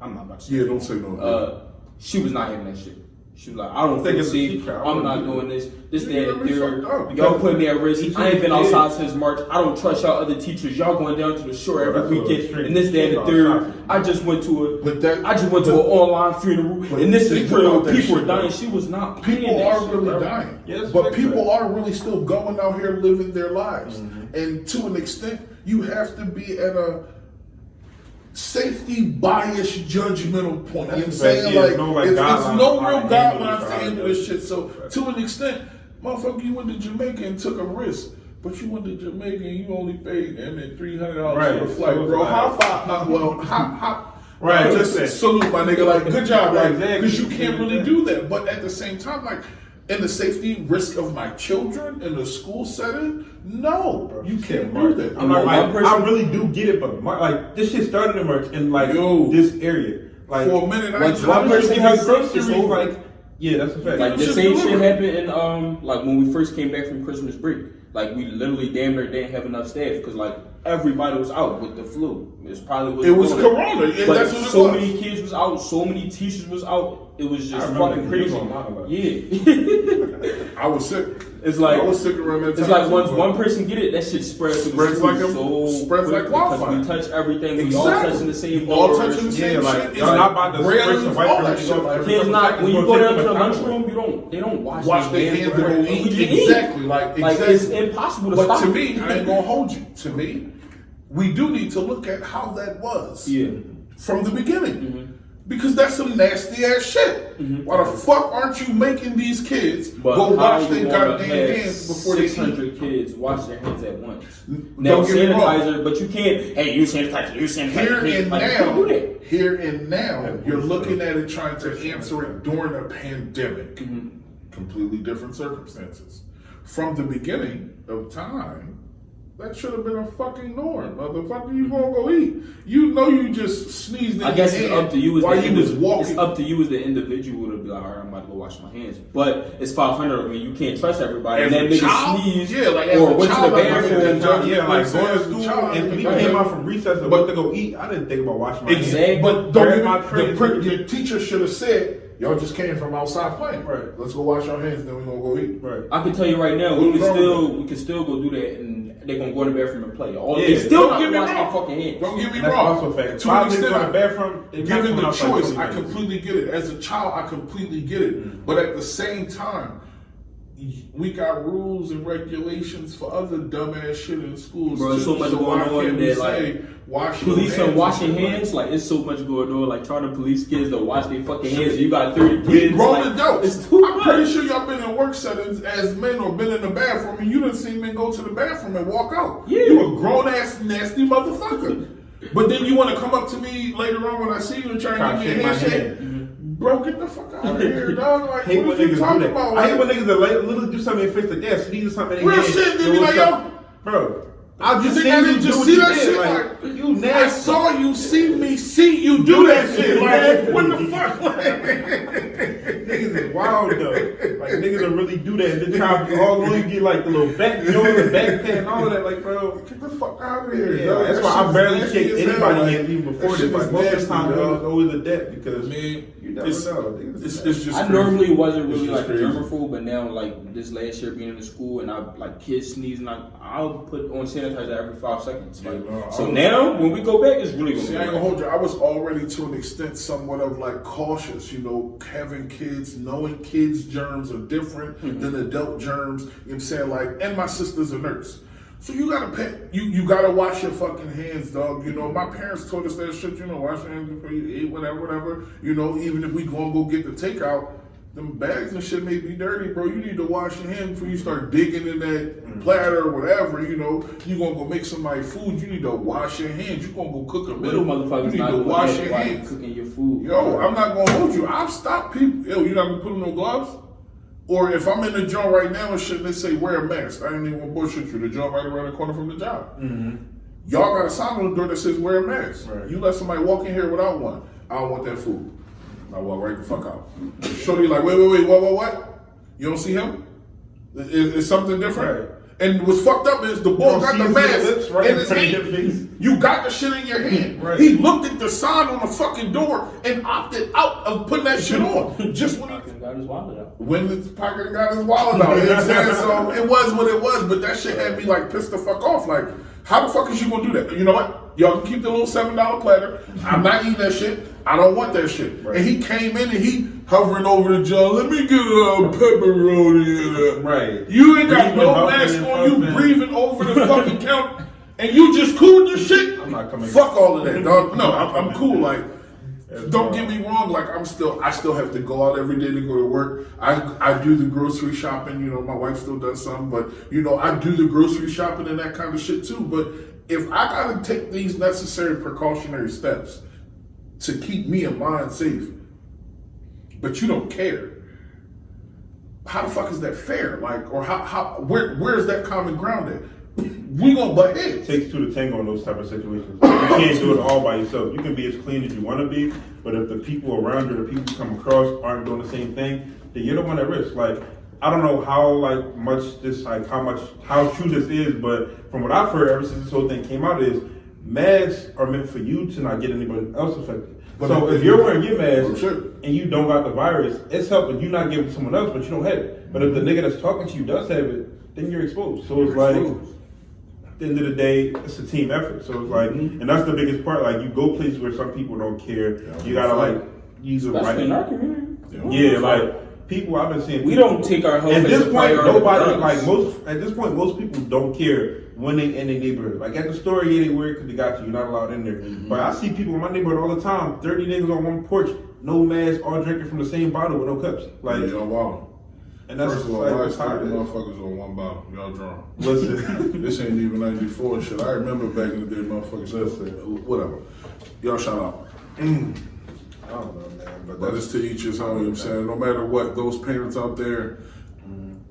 S4: I'm not about to say.
S1: Yeah, don't say no.
S4: She was not having that shit. She was like, I don't feel safe. I'm not doing this. This, that, and third.
S1: Y'all
S4: Y'all put me at risk. I ain't been outside since March. I don't trust y'all other teachers. Y'all going down to the shore every weekend. And this, that, and the third. I just went to an online funeral. And this is real. People are dying. She was not paying
S1: People
S4: that
S1: are
S4: shit,
S1: really
S4: bro.
S1: dying.
S2: Yes,
S1: but people are really still going out here living their lives. And to an extent, you have to be at a safety bias judgmental point. You know what I'm saying?
S2: Yeah,
S1: like,
S2: it's
S1: no real guidelines to handle this shit. So to an extent, motherfucker, you went to Jamaica and took a risk. But you went to Jamaica and you only paid $300 for the flight, bro. How far?
S2: Right.
S1: Just salute my nigga. Like, good job, like,
S2: Exactly.
S1: because you can't really do that. But at the same time, like, in the safety risk of my children in the school setting, no, you can't do that.
S2: I'm not like, I really do get it, but like this shit started in March in like this area. Like
S1: for a minute, I
S2: one person
S1: to
S2: had groceries, so like, yeah, that's a fact.
S4: Like the same shit happened in like when we first came back from Christmas break. Like we literally damn near didn't have enough staff because like everybody was out with the flu. It was Corona. Yeah, but
S1: that's what
S4: so
S1: it was.
S4: many kids was out, so many teachers was out. It was just fucking crazy. Yeah.
S1: I was sick.
S4: It's like
S1: I was sick around that time.
S4: It's like once one person get it, that shit spreads through the school
S1: spreads like wildfire.
S4: We touch everything. We all touching the same
S1: all
S4: doors.
S1: touching the same shit.
S2: Y'all not about to spread some
S1: all that shit.
S4: Kids not when you go down to the lunchroom, they don't wash their hands
S1: before they eat. Exactly. Like
S4: it's impossible to stop.
S1: But to me, I ain't gonna hold you. To me, we do need to look at how that was from the beginning. Because that's some nasty ass shit. Why the fuck aren't you making these kids go wash their goddamn hands before they eat?
S4: 600 kids wash their hands at once. Now sanitizer, but you can't. Hey, you sanitizer.
S1: Here and now, you're looking at it trying to answer it during a pandemic. Completely different circumstances. From the beginning of time, that should have been a fucking norm, motherfucker. You gonna go eat? You know you just sneezed in
S4: I guess it's up to you as
S1: while
S4: the
S1: you was walking.
S4: It's up to you as the individual to be like, all right, I'm about to go wash my hands. But it's 500 of me. You can't trust everybody.
S1: As
S4: and that nigga sneeze
S1: or
S4: went to the bathroom.
S2: Like going to school and we came out from recess and went to go eat. I didn't think about washing my hands.
S1: But don't your teacher should have said, y'all just came from outside playing.
S2: Right.
S1: Let's go wash our hands, then we're gonna go eat.
S2: Right.
S4: I can tell you right now, we can still go do that, and they're gonna go in the bathroom and play. They
S1: don't
S4: still not
S1: get me
S4: wash their
S1: wrong.
S4: fucking hands.
S1: Don't get me
S2: That's
S1: wrong.
S2: also fact.
S1: To an extent,
S2: the bathroom,
S1: given the choice, I completely get it. As a child, I completely get it. But at the same time, we got rules and regulations for other dumbass shit in schools.
S4: Bro, there's so much going on that like police are washing hands. Like it's so much going on. Like trying to police kids to wash their fucking hands. You got 30 kids.
S1: Grown
S4: like,
S1: adults. I'm pretty sure y'all been in work settings as men or been in the bathroom and you done seen men go to the bathroom and walk out.
S4: Yeah.
S1: You a grown ass nasty motherfucker. But then you want to come up to me later on when I see you and try and give me a handshake. Bro, get the fuck out of here, dog. Like,
S2: hate
S1: what
S2: when
S1: are you
S2: niggas
S1: talking
S2: do that.
S1: about?
S2: I hate when niggas are literally do something in face like that, sneeze or something.
S1: Real shit, they be like, yo.
S2: Bro, I just
S1: I didn't just see that shit.
S2: Like, you nasty.
S1: I saw you see you do that shit. Like, what the fuck?
S2: Niggas is wild though. Like niggas will really do that. And then try to all you get like the little back, the back pad and all of that. Like, bro,
S1: Get the fuck out of here.
S2: yeah, that's why I barely shake anybody in even before this. Like most of the time, it's always a debt because you never know.
S1: It's just
S4: I normally wasn't really like a germaphobe, but now like this last year being in the school and I like kids sneezing, I'll put on sanitizer every 5 seconds. Like, so now when we go back, it's really gonna be.
S1: I ain't gonna hold you. I was already to an extent somewhat of like cautious, having kids, knowing kids' germs are different than adult germs. You know what I'm saying? Like, and my sister's a nurse. So you gotta you gotta wash your fucking hands, dog. My parents taught us that shit, wash your hands before you eat, whatever. Even if we go get the takeout, them bags and shit may be dirty, bro. You need to wash your hands before you start digging in that platter or whatever, you gonna go make somebody food, you need to wash your hands. You gonna go cook a meal,
S4: motherfuckers
S1: you need to wash your hands.
S4: Cooking your food.
S1: Yo, I'm not gonna hold you. I've stopped people. Yo, you not gonna put on no gloves? Or if I'm in the joint right now and shit, and they say wear a mask. I ain't even gonna bullshit you. The joint right around the corner from the job. Y'all got a sign on the door that says wear a mask. Right. You let somebody walk in here without one. I don't want that food. I walk right the fuck out. Shorty like, wait, what? You don't see him? Is something different? Right. And what's fucked up is the boy got the mask in his hand. You got the shit in your hand.
S2: Right.
S1: He looked at the sign on the fucking door and opted out of putting that shit on. Just when he
S4: got his wallet out.
S1: When the pocket got his wallet out. You know what I'm saying? So it was what it was, but that shit had me like pissed the fuck off. Like, how the fuck is you gonna do that? You know what? Y'all can keep the little $7 platter. I'm not eating that shit. I don't want that shit. Right. And he came in and he hovering over the jar. Let me get a pepperoni.
S2: Right.
S1: You ain't got no mask on. You breathing over the fucking counter, and you just cool with this shit.
S2: I'm not coming.
S1: Fuck all of that, dog. No, I'm cool. Like, don't get me wrong. Like, I still have to go out every day to go to work. I do the grocery shopping. You know, my wife still does some, but you know, I do the grocery shopping and that kind of shit too. But if I gotta take these necessary precautionary steps to keep me and mine safe, but you don't care, how the fuck is that fair? Like, or where's that common ground at? We gonna butt heads.
S2: It takes two to tango in those type of situations. You can't do it all by yourself. You can be as clean as you want to be, but if the people around you, the people you come across, aren't doing the same thing, then you're the one at risk. Like, I don't know how true this is, but from what I've heard ever since this whole thing came out is masks are meant for you to not get anybody else affected. But so if you're wearing your mask and you don't got the virus, it's helping you not give it to someone else, but you don't have it. But if the nigga that's talking to you does have it, then you're exposed. So it's like, at the end of the day, it's a team effort. So it's like, and that's the biggest part. Like, you go places where some people don't care. You gotta like use the right.
S4: In our community.
S2: Yeah, like people I've been seeing.
S4: We don't take our health
S2: at this point. Nobody
S4: like
S2: most people don't care when they in their neighborhood. Like at the store, yeah, they weird because they got you. You're not allowed in there. But I see people in my neighborhood all the time. 30 niggas on one porch, no mask, all drinking from the same bottle with no cups. Like,
S1: y'all wild.
S2: And that's
S1: first of all, why is 30 motherfuckers on one bottle? Y'all drunk.
S2: Listen,
S1: this ain't even 94 and shit. I remember back in the day, motherfuckers. Listen, whatever. Y'all shout out.
S2: I don't know, man.
S1: But is to each his own. You know what I'm saying? No matter what, those parents out there.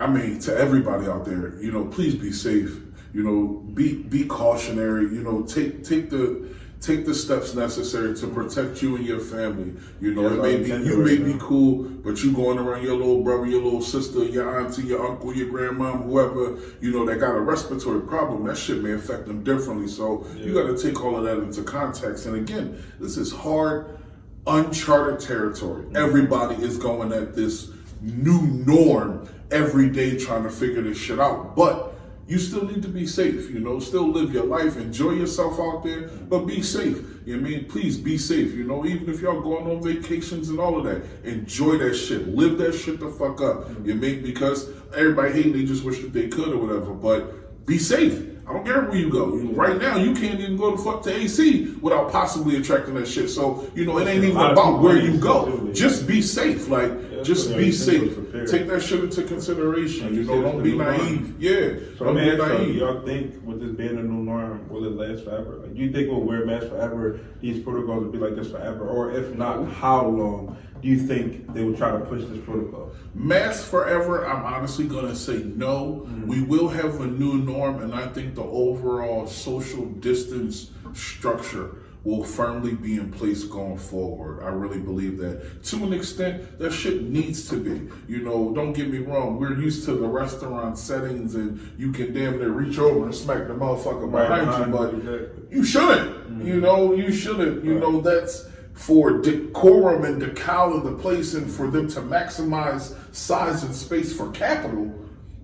S1: I mean, to everybody out there, you know, please be safe. You know, be cautionary. You know, take the steps necessary to protect you and your family. You know, you may be cool, but you going around your little brother, your little sister, your auntie, your uncle, your grandma, whoever, you know, that got a respiratory problem, that shit may affect them differently. So you got to take all of that into context. And again, this is hard, uncharted territory. Everybody is going at this new norm every day trying to figure this shit out. But you still need to be safe, you know, still live your life, enjoy yourself out there, but be safe. You know what I mean? Please be safe, you know, even if y'all going on vacations and all of that, enjoy that shit. Live that shit the fuck up. You know what I mean? Because everybody hating, they just wish that they could or whatever, but be safe. I don't care where you go. Right now, you can't even go to AC without possibly attracting that shit. So, you know, it ain't even about where you go. Just be safe. Like, just be safe. Take that shit into consideration. You know, don't be naive. Yeah.
S2: So let me ask y'all think with this being a new norm, will it last forever? Like, do you think we'll wear masks forever? These protocols will be like this forever? Or if not, how long do you think they will try to push this protocol?
S1: Masks forever, I'm honestly going to say no. We will have a new norm, and I think the overall social distance structure will firmly be in place going forward. I really believe that. To an extent, that shit needs to be. You know, don't get me wrong, we're used to the restaurant settings and you can damn near reach over and smack the motherfucker behind you, but you shouldn't. You know, you shouldn't. You know, that's for decorum and decal of the place and for them to maximize size and space for capital.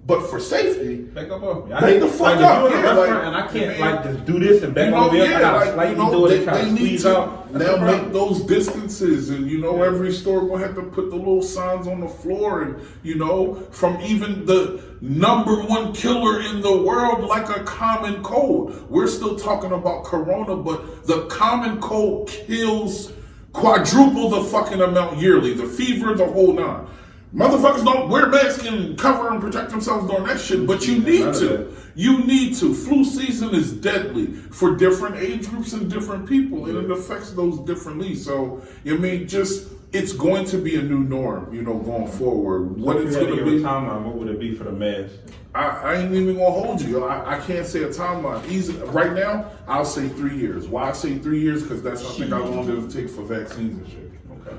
S1: But for safety,
S2: back up off me.
S1: Back the fuck up.
S2: Yeah, restaurant and I can't just do this and back over there. I gotta slightly do it and try to squeeze out.
S1: Now make those distances, and you know every store gonna have to put the little signs on the floor, and you know from even the #1 killer in the world, like a common cold. We're still talking about Corona, but the common cold kills quadruple the fucking amount yearly. The fever, the whole nine. Motherfuckers don't wear masks and cover and protect themselves during that shit, but you need to. You need to. Flu season is deadly for different age groups and different people, and it affects those differently. So, I mean, just, it's going to be a new norm, you know, going forward. What it's going to be.
S2: Timeline, what would it be for the mask?
S1: I ain't even going to hold you. I can't say a timeline. Easy. Right now, I'll say 3 years. Why I say 3 years? Because that's, I think, how long it'll take for vaccines and shit.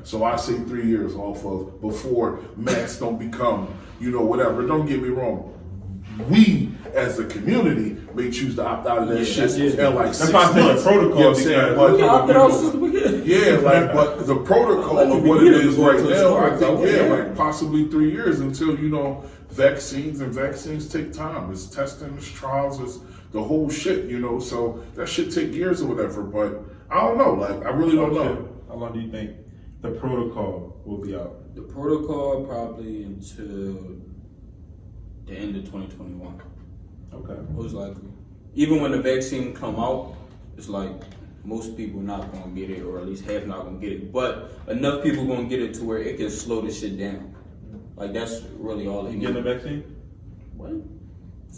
S1: So I say 3 years off of before masks don't become, you know, whatever. Don't get me wrong. we as a community may choose to opt out of that shit in like
S2: That's
S1: 6
S2: why I said
S1: months.
S2: the protocol.
S1: You know what I'm saying? But,
S4: We opted out since the beginning.
S1: yeah, like, but the protocol of what it is right now, I think, like possibly 3 years until, you know, vaccines take time. It's testing, it's trials, it's the whole shit, you know, so that shit take years or whatever, but I don't know, like, I really don't know.
S2: How long do you think the protocol will be out?
S4: The protocol probably until the end of 2021.
S2: Okay.
S4: Most likely. Even when the vaccine come out, it's like most people not gonna get it, or at least half not gonna get it. But enough people gonna get it to where it can slow the shit down. Like that's really all they
S2: You
S4: need.
S2: getting the vaccine?
S4: What?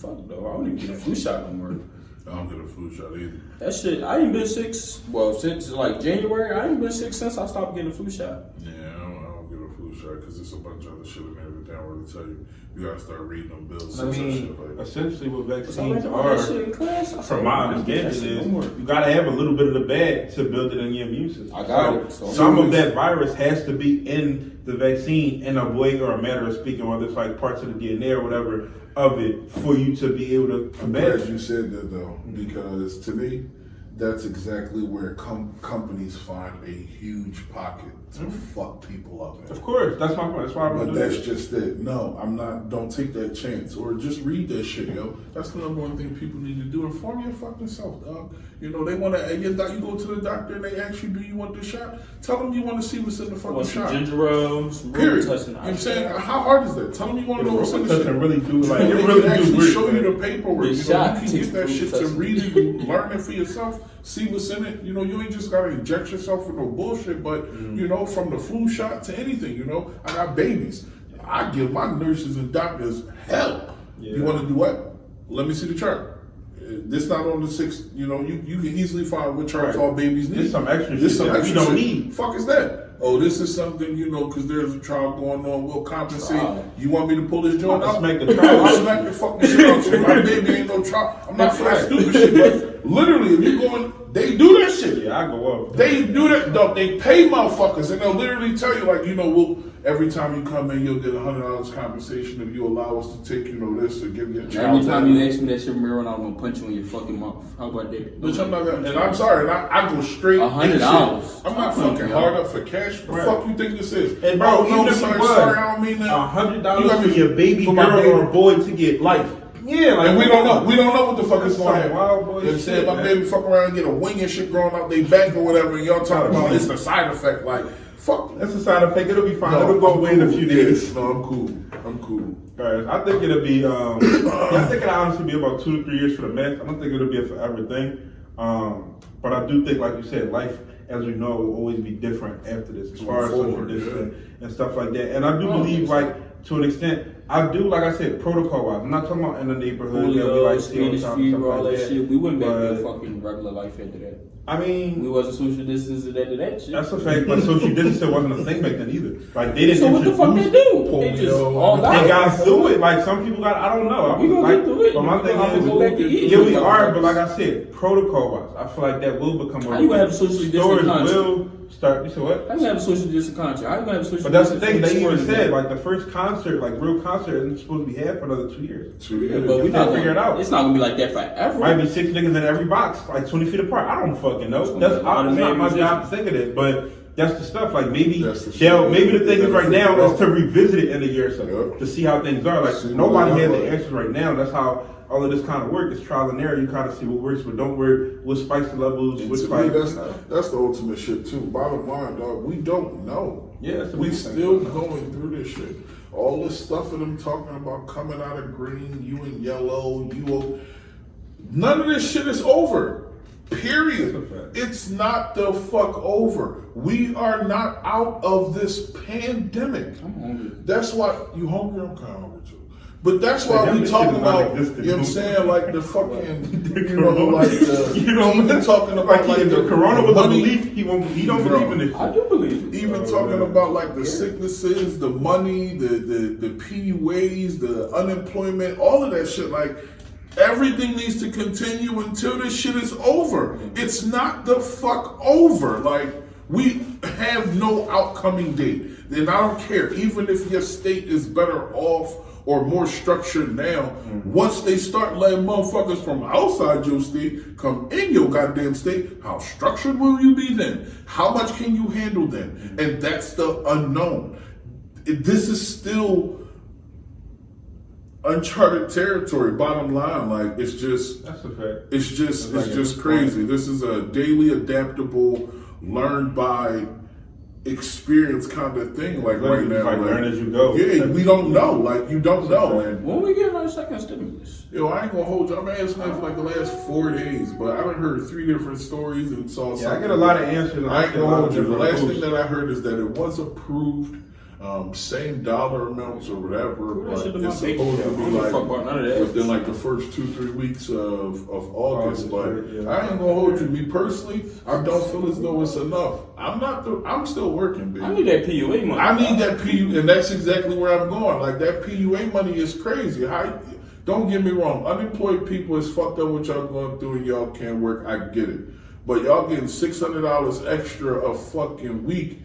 S4: Fuck though. I don't even get a flu shot no more.
S1: I don't get a flu shot either.
S4: That shit, I ain't been sick. Well, since like January, I ain't been sick since I stopped getting a flu shot.
S1: Yeah, I don't get a flu shot because there's a bunch of other shit in there that they don't really tell you. You gotta start reading them bills.
S2: I
S1: and
S2: mean,
S1: shit like that.
S2: essentially what
S4: So I
S2: vaccines
S4: read all that shit
S2: are,
S4: in class. I said,
S2: from my
S4: I don't get that
S2: understanding,
S4: shit
S2: is
S4: no more.
S2: you gotta have a little bit of the bag to build it in your immune system.
S4: I got it. So
S2: Some of that virus has to be in the vaccine in a way or a matter of speaking, whether it's like parts of the DNA or whatever of it, for you to be able to
S1: I'm
S2: combat
S1: glad
S2: it.
S1: you said that though, because to me, that's exactly where companies find a huge pocket to fuck people up in.
S2: Of course, that's my point. That's why I'm
S1: But
S2: doing
S1: that's
S2: it.
S1: just it. No, I'm not. Don't take that chance, or just read that shit, yo. That's the number one thing people need to do. Inform your fucking self, dog. You know they want to. You go to the doctor and they ask you, "Do you want the shot?" Tell them you want to see what's in the fucking
S4: want some
S1: shot.
S4: ginger ale, some
S1: Period.
S4: room
S1: You
S4: touching.
S1: know what I'm saying? How hard is that? Tell them you want to know what's in the shit.
S2: Doesn't really do like
S1: They
S2: it
S1: can
S2: really do
S1: actually
S2: weird.
S1: show you
S2: man.
S1: the paperwork.
S4: The
S1: You
S4: shot
S1: can
S4: takes
S1: get that
S4: proof
S1: shit to
S4: testing.
S1: read it and learn it for yourself. See what's in it. You know, you ain't just gotta inject yourself with no bullshit. But you know, from the flu shot to anything. You know, I got babies. I give my nurses and doctors hell.
S2: Yeah.
S1: You want to do what? Let me see the chart. This not on the 6. You know, you can easily find what charts
S2: Right.
S1: all babies need.
S2: This some extra
S1: This
S2: shit
S1: some
S2: that we
S1: extra
S2: don't
S1: shit.
S2: need.
S1: Fuck is that? Oh, this is something, you know, because there's a trial going on. We'll compensate.
S4: Trial.
S1: You want me to pull this joint
S2: Let's
S1: out?
S2: make the trial.
S1: I'll smack the fucking shit out you. My baby ain't no trial. I'm not for that stupid shit, but literally, if you going, they do that shit.
S2: Yeah, I go up.
S1: They do that, though. They pay motherfuckers, and they'll literally tell you, like, you know, we'll every time you come in, you'll get $100 compensation if you allow us to take, you know, this or give you a child.
S4: Every time you ask me that shit from here on out, I'm gonna punch you in your fucking mouth. How about that?
S1: Bitch, I'm not gonna, and I'm sorry, and I go straight.
S4: $100.
S1: shit. I'm not fucking hard up for cash. What the fuck you think this is?
S2: And bro, even if
S1: sorry,
S2: it was
S1: sorry, I don't mean that.
S2: $100 for your baby
S1: for my
S2: girl
S1: baby.
S2: or boy to get life. Yeah, like
S1: And we don't know. We don't know what the fuck is
S2: That's
S1: going to
S2: some
S1: happen.
S2: wild boy
S1: You know what I'm saying?
S2: shit,
S1: My
S2: man.
S1: baby fuck around and get a wing and shit growing out their back or whatever, and y'all talking about it's the side effect. Like, fuck.
S2: That's a side effect. It'll be fine.
S1: No,
S2: It'll go
S1: I'm
S2: away in a
S1: cool.
S2: few
S1: Yes,
S2: days.
S1: No, I'm cool. I'm cool.
S2: Guys, I think it'll be. I think it'll honestly be about 2 to 3 years for the max. I don't think it'll be a forever thing. But I do think, like you said, life as we know will always be different after this, as far as social
S1: Forward,
S2: distancing and stuff like that. And I do believe, like to an extent, I do, like I said, protocol wise. I'm not talking about in the neighborhood that we
S4: Julio,
S2: like see all the
S4: Spanish
S2: time and
S4: fever,
S2: stuff
S4: all
S2: like
S4: that shit. We went back to
S2: But,
S4: fucking regular life after that.
S2: I mean,
S4: We wasn't social distancing after that shit.
S2: that's a fact, but social distancing wasn't a thing back then either. Like they didn't
S4: So what the fuck they
S2: introduce
S4: do? They just
S1: polio.
S4: all
S2: They
S4: died.
S2: got through it. Like some people got, I don't know.
S4: We gonna
S2: like,
S4: get through it.
S2: But my
S4: We
S2: thing
S4: gonna have to go back to
S2: is,
S4: eating.
S2: yeah, we are. But like I said, protocol wise, I feel like that will become.
S4: How you gonna have a socially distant
S2: stores
S4: country?
S2: will start. You said what?
S4: How you gonna have a social distance concert? How you gonna have a social
S2: But that's the
S4: distance
S2: thing. They even
S4: sporting
S2: said
S4: event?
S2: like the first concert, like real concert, isn't supposed to be had for another 2 years.
S1: 2 years.
S4: But we
S2: Gotta
S4: not
S2: figure it out.
S4: It's not gonna be like that forever.
S2: Might be 6 niggas in every box, like 20 feet apart. I don't fucking know.
S4: gonna
S2: That's
S4: be a lot of
S2: it's not my
S4: musicians.
S2: job to think of that, but that's the stuff. Like maybe
S1: That's the
S2: they'll
S1: shit.
S2: maybe the thing is right now
S1: Yep.
S2: is to revisit it in a year or so
S1: Yep.
S2: to see how things are. Like
S1: See
S2: nobody
S1: what
S2: has
S1: they
S2: the
S1: are.
S2: answers right now. That's how all of this kind of work. It's trial and error. You kind of see what works, what don't work, what spikes the levels,
S1: And
S2: what
S1: to
S2: spikes.
S1: me, that's the ultimate shit too. Bottom line, dog, we don't know.
S2: Yeah, that's the
S1: We
S2: biggest thing.
S1: still going through this shit. All this stuff of them talking about coming out of green, you in yellow, none of this shit is over. Period.
S2: That's a fact.
S1: It's not the fuck over. We are not out of this pandemic.
S4: I'm hungry.
S1: That's why you hungry. I'm kind of hungry too. But that's why
S2: Yeah,
S1: we
S2: this
S1: talking
S2: shit is
S1: about.
S2: non-existent.
S1: You know what I'm saying? Like the fucking.
S2: The
S1: You know, like the.
S2: You know,
S1: even talking about
S2: like if the corona was a belief, he don't
S1: Bro.
S2: believe in this.
S4: I do believe it.
S1: Even talking about like the sicknesses, the money, the PUAs, the unemployment, all of that shit. Like everything needs to continue until this shit is over. It's not the fuck over. Like we have no outcoming date. Then I don't care. Even if your state is better off or more structured now. Once they start letting motherfuckers from outside your state come in your goddamn state, how structured will you be then? How much can you handle then? And that's the unknown. This is still uncharted territory. Bottom line, like it's just
S2: that's a fact.
S1: It's just crazy. This is a daily adaptable, learned by experience kind of thing. Like right now,
S2: like learn as you go.
S1: Yeah, we don't know. Like you don't know. And
S4: when we get our second stimulus,
S1: I ain't gonna hold you. I'm asking that for like the last 4 days, but I done heard 3 different stories and saw something.
S2: I get a lot of answers.
S1: I ain't gonna hold you. The last thing that I heard is that it was approved. Same dollar amounts or whatever, but it's supposed to be like within like the first 2-3 weeks of August. But I ain't gonna hold you. Me personally, I don't feel as though it's enough. I'm still working, baby.
S4: I need that PUA money.
S1: I need that PUA, and that's exactly where I'm going. Like that PUA money is crazy. Don't get me wrong. Unemployed people is fucked up what y'all going through and y'all can't work. I get it, but y'all getting $600 extra a fucking week.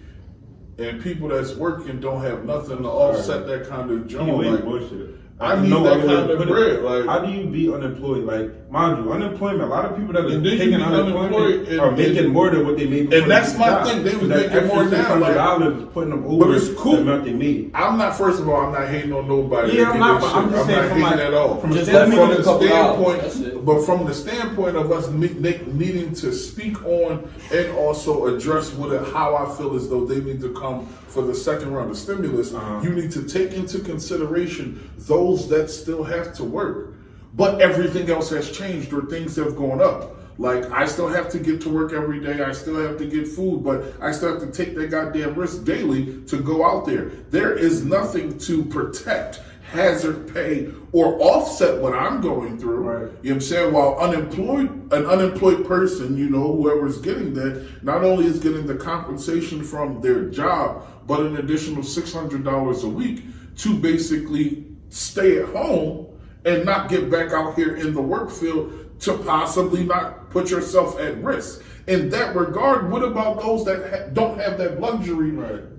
S1: And people that's working don't have nothing to offset that kind of job. Like,
S2: bullshit.
S1: I need that kind of bread. Like,
S2: how do you be unemployed? Like, mind you, unemployment. A lot of people that are taking unemployment are making more than what they made before.
S1: And that's my thing. They was making more now.
S2: Like, putting them over.
S1: But it's cool.
S2: The amount they need.
S1: I'm not. First of all, I'm not hating on nobody.
S2: Yeah, I'm not. But I'm just saying from
S1: hating at all.
S2: From the
S1: standpoint, but from the standpoint of us needing to speak on and also address how I feel as though they need to come for the second round of stimulus, you need to take into consideration those that still have to work. But everything else has changed or things have gone up. Like, I still have to get to work every day. I still have to get food, but I still have to take that goddamn risk daily to go out there. There is nothing to protect, hazard pay, or offset what I'm going through.
S2: Right.
S1: You know what I'm saying? While an unemployed person, whoever's getting that, not only is getting the compensation from their job, but an additional $600 a week to basically stay at home and not get back out here in the work field to possibly not put yourself at risk. In that regard, what about those that don't have that luxury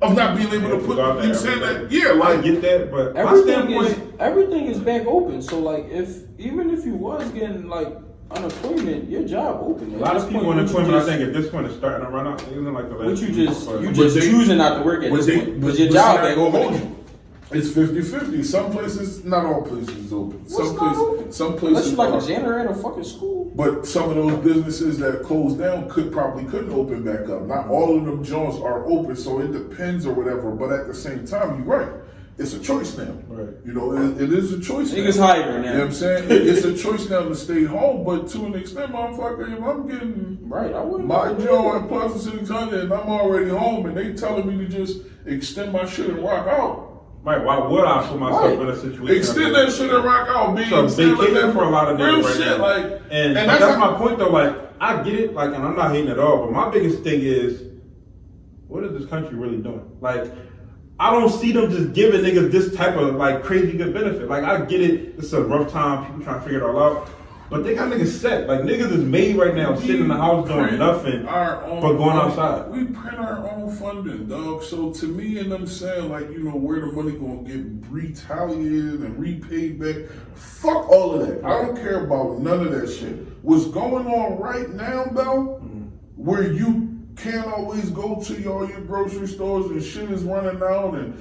S1: of not being able to put,
S2: I get that, but
S4: everything is back open. So like, even if you was getting like unemployment, your job open.
S2: A lot of people unemployment, I think at this point is starting to run out. Even like the last
S4: you just choosing not to work at this point because your job back open.
S1: It's 50-50. Some places, not all places is open. Some places
S4: unless you like a janitor at a fucking school.
S1: But some of those businesses that closed down couldn't open back up. Not all of them joints are open, so it depends or whatever. But at the same time, you're right. It's a choice now.
S2: Right.
S1: It is a choice now.
S4: Niggas hiring now.
S1: You know what I'm saying? It's a choice now to stay home, but to an extent, motherfucker, if I'm getting my job in Pleasant City, Tanya, and I'm already home, and they telling me to just extend my shit and rock out.
S2: Right, why would I put myself in a situation?
S1: Extend that shit and rock out, being
S2: so vacation for a lot of niggas right
S1: shit,
S2: now.
S1: Like,
S2: and that's my point though. Like, I get it, like, and I'm not hating at all, but my biggest thing is, what is this country really doing? Like, I don't see them just giving niggas this type of like crazy good benefit. Like, I get it, it's a rough time, people trying to figure it all out. But they got niggas set. Like, niggas is made right now sitting in the house doing nothing but going outside.
S1: We print our own funding, dog. So to me, and I'm saying, like, where the money gonna get retaliated and repaid back. Fuck all of that. I don't care about none of that shit. What's going on right now, though, where you can't always go to all your grocery stores and shit is running out and,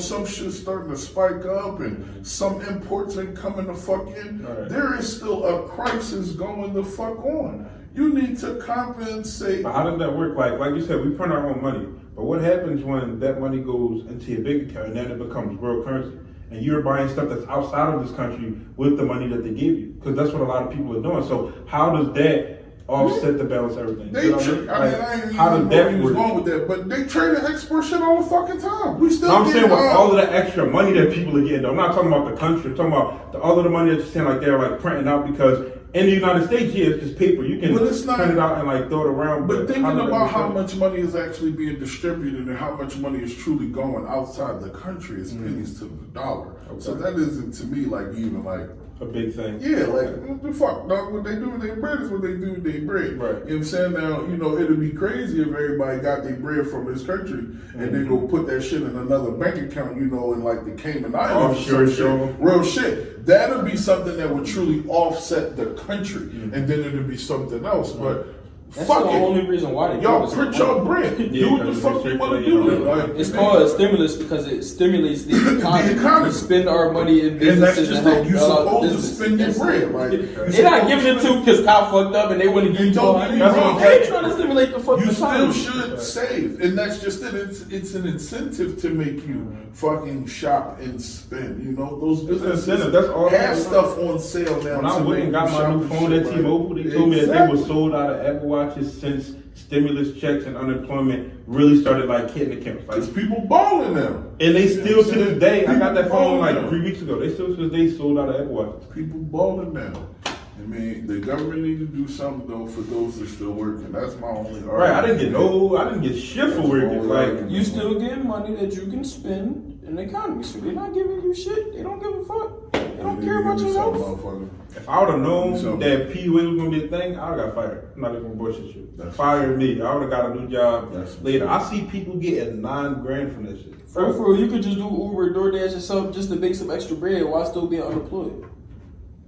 S1: some shit's starting to spike up and some imports ain't coming the fuck in. Right. There is still a crisis going the fuck on. You need to compensate.
S2: But how does that work? Like you said, we print our own money. But what happens when that money goes into your bank account and then it becomes world currency? And you're buying stuff that's outside of this country with the money that they give you? Because that's what a lot of people are doing. So how does that offset the balance everything?
S1: I ain't how does that work? Wrong with that, but they trade and export shit all the fucking time. We still.
S2: I'm saying with all of the extra money that people are getting. Though. I'm not talking about the country. I'm talking about all of the money that you're saying like they're like printing out because in the United States here it's just paper. You can print it out and like throw it around.
S1: But thinking about how much money is actually being distributed and how much money is truly going outside the country is pennies to the dollar. Okay. So that isn't to me like even like
S2: a big thing.
S1: Yeah, like, what the fuck, dog? What they do with their bread is what they do with their bread.
S2: Right.
S1: You know what I'm saying? Now, you know, it'd be crazy if everybody got their bread from this country and they go put that shit in another bank account, you know, in like the Cayman Islands.
S2: Offshore shit.
S1: Real shit. That'll be something that would truly offset the country, and then it'll be something else. But
S5: That's
S1: fuck
S5: the
S1: it.
S5: only reason why they
S1: Y'all
S5: do
S1: print
S5: this.
S1: your bread. Do what the fuck you want to do. Like,
S5: It's called a stimulus because it stimulates the economy.
S1: economy.
S5: We spend our money in
S1: And that's
S5: businesses
S1: just
S5: and help
S1: it. You're
S5: build out
S1: supposed to
S5: business.
S1: spend your
S5: That's
S1: bread.
S5: it.
S1: Like,
S5: They're not giving it to because Kyle fucked up and they want to give you
S1: Don't
S5: money.
S1: get me wrong.
S5: They ain't trying to stimulate the fucking
S1: You still
S5: economy.
S1: should save, and that's just it. It's an incentive to make you fucking shop and spend. You know, those businesses
S2: incentive. That's all
S1: have
S2: it is.
S1: stuff on sale now.
S2: When I
S1: to
S2: went and
S1: make
S2: got
S1: you
S2: my
S1: shop
S2: new
S1: and
S2: phone
S1: shit,
S2: at
S1: like,
S2: T-Mobile, they told me that they
S1: exactly.
S2: were sold out of Apple Watches since stimulus checks and unemployment really started like hitting accounts. Like,
S1: Because people balling now.
S2: and they still to this day, I got that phone like
S1: People
S2: 3 weeks ago. They still to this day sold out of Apple Watches.
S1: People balling now. I mean, the government need to do something though for those that are still working. That's my only argument.
S2: Right, I didn't get shit for working. Like,
S5: You still get money that you can spend in the economy, so they're not giving you shit. They don't give a fuck. They don't care about your health.
S1: Motherfucker.
S2: if I would have known
S1: So-
S2: that PUA was gonna be a thing, I would have got fired. I'm not even gonna bullshit you.
S1: That's-
S2: Fire me. I would have got a new job
S1: That's-
S2: later. I see people getting $9,000 from this shit.
S5: For real, you could just do Uber, DoorDash, or something just to make some extra bread while still being unemployed.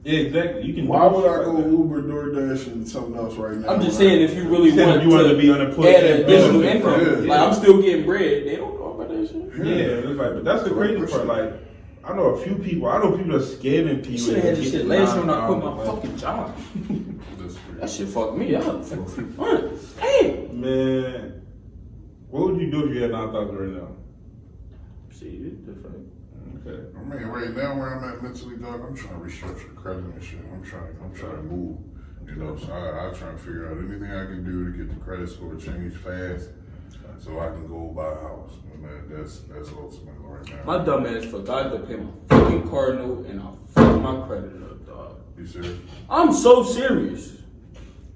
S2: Yeah, exactly. You can.
S1: Why
S2: do
S1: would
S2: shit
S1: I
S2: like
S1: go
S2: that.
S1: Uber, DoorDash, and something else right now?
S5: I'm just saying, if you really
S2: Said if
S5: want
S2: you wanted
S5: to
S2: to be unemployed,
S5: add
S2: yeah,
S5: an additional
S2: yeah,
S5: income,
S1: yeah.
S5: like I'm still getting bread, they don't know about that shit.
S2: Yeah, it's like, but that's the crazy part. Like, I know a few people. I know people that are scamming people.
S5: You should have had this shit last year when I quit my
S2: $9,000.
S5: fucking job.
S1: That's crazy.
S5: That shit fucked me up for a few months. Hey!
S2: Man, what would you do if you had 9,000 right now?
S5: See, it's different.
S2: Okay.
S1: I mean, right now where I'm at mentally, dog, I'm trying to restructure credit and shit. I'm trying to move. You know, so I try to figure out anything I can do to get the credit score changed fast, so I can go buy a house. And that's ultimate right now.
S5: My dumb ass forgot to pay my fucking car note and I fucked my credit up, dog.
S1: You serious?
S5: I'm so serious.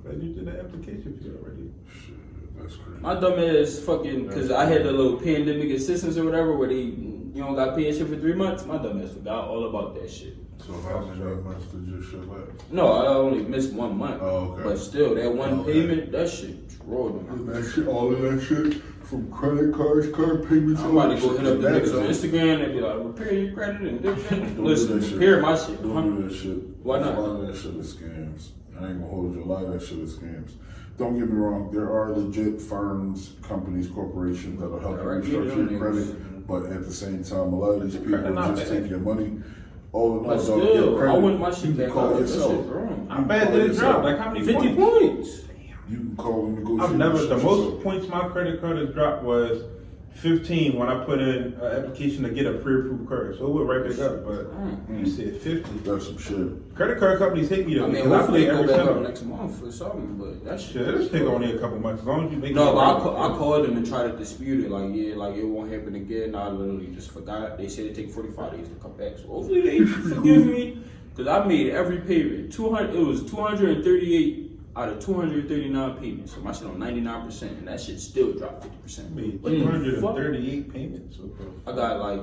S2: Glad you did the application fee already.
S1: Shit, that's crazy.
S5: My dumb ass fucking, cause I had the little pandemic assistance or whatever where you don't got paid shit for 3 months. My dumb ass forgot all about that shit.
S1: So how much did your shit last?
S5: No, I only missed 1 month.
S1: Oh, okay.
S5: But still, that one
S1: Okay.
S5: payment, that shit drove me.
S1: That shit, all of that shit, from credit cards, card payments.
S5: I'm about to go
S1: all
S5: hit up the
S1: that
S5: niggas on
S1: shit.
S5: Instagram and be like, repair your credit and different.
S1: Don't
S5: Listen,
S1: do that shit.
S5: repair my shit.
S1: Don't do that shit.
S5: Why not?
S1: A lot of that shit is scams. I ain't gonna hold you. A lot of that shit is scams. Don't get me wrong. There are legit firms, companies, corporations that'll help you
S5: Right,
S1: restructure
S5: yeah,
S1: your
S5: yeah.
S1: credit. But at the same time, a lot of these people
S2: Credit not
S1: just
S2: bad.
S1: take your money. Oh no,
S5: But
S1: dog,
S5: still,
S1: your credit,
S5: I want my
S1: you
S5: shit
S1: can
S5: back
S1: call
S5: up. That shit
S1: yourself.
S5: wrong.
S2: How bad did it drop? Like, how many
S5: 50
S2: points?
S5: points.
S1: You can call and negotiate.
S2: I've never, the
S1: with
S2: most
S1: yourself.
S2: points my credit card has dropped was 15 when I put in an application to get a pre-approved card. So it went right back up, but you said 50.
S1: That's some shit.
S2: Credit card companies hate me though.
S5: I mean,
S2: because
S5: hopefully
S2: pay
S5: it go
S2: every
S5: back
S2: cent.
S5: up next month or something, but that shit.
S2: Shit, this take only a couple months. As long as you make
S5: No,
S2: it
S5: but I,
S2: right.
S5: I called them and tried to dispute it. Like, yeah, like it won't happen again. I literally just forgot. They said it take 45 days to come back. So hopefully they forgive me. Because I made every payment. It was 238 out of 239 payments. So my shit on 99%. And that shit still dropped 50%.
S2: I made
S5: What the fuck?
S2: 238 payments.
S5: I got like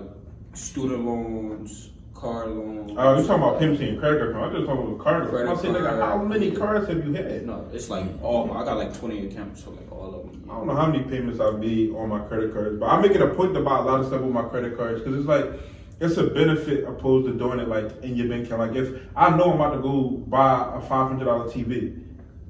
S5: student loans, car loans.
S2: Oh, you talking about payments in your credit card? I'm just talking about card.
S5: Credit
S2: I'm saying, nigga,
S5: card.
S2: how many cards have you had?
S5: No, it's like all. I got like 20 accounts, so like all of them.
S2: I don't know how many payments I've made on my credit cards, but I make it a point to buy a lot of stuff with my credit cards because it's like, it's a benefit opposed to doing it like in your bank account. Like if I know I'm about to go buy a $500 TV,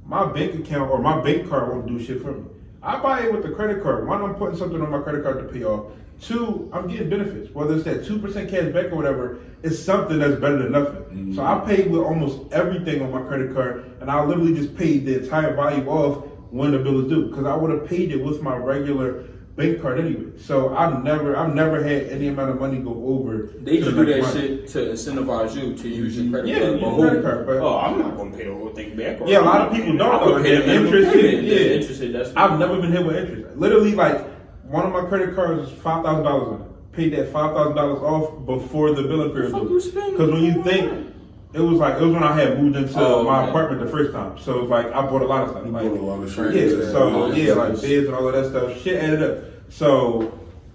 S2: my bank account or my bank card won't do shit for me. I buy it with the credit card. One, I'm putting something on my credit card to pay off. Two, I'm getting benefits. Whether it's that 2% cash back or whatever, it's something that's better than nothing.
S1: Mm-hmm.
S2: So I paid with almost everything on my credit card, and I literally just paid the entire value off when the bill is due because I would have paid it with my regular bank card anyway. So I've never had any amount of money go over.
S5: They
S2: to
S5: just
S2: the
S5: do that
S2: next month.
S5: shit to incentivize you to use your credit
S2: Yeah,
S5: card.
S2: use
S5: But
S2: your credit card, but-
S5: oh, I'm not gonna pay the whole thing back.
S2: Yeah, a lot of people don't.
S5: I'm
S2: though.
S5: gonna pay the
S2: The
S5: interest.
S2: hit,
S5: The
S2: yeah.
S5: interest hit, that's
S2: I've never been hit with interest. Literally, like one of my credit cards was $5,000 on it. Paid that $5,000 off before the billing period.
S5: Fuck you spending?
S2: Because when you think. It was when I had moved into my
S5: okay.
S2: apartment the first time. So it was like I bought a lot of stuff.
S1: You
S2: Like,
S1: bought a lot of shit.
S2: yeah, so
S1: Yeah.
S2: like beds and all of that stuff. Shit added up. So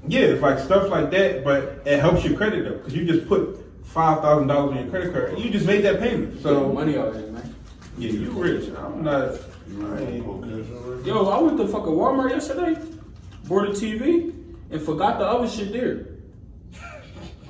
S2: yeah, it's like stuff like that, but it helps your credit though, because you just put $5,000 on your credit card. You just made that payment. So
S5: money out here, man.
S2: yeah, you rich. I'm not.
S5: Yo, I went to fucking Walmart yesterday, bought a TV, and forgot the other shit there.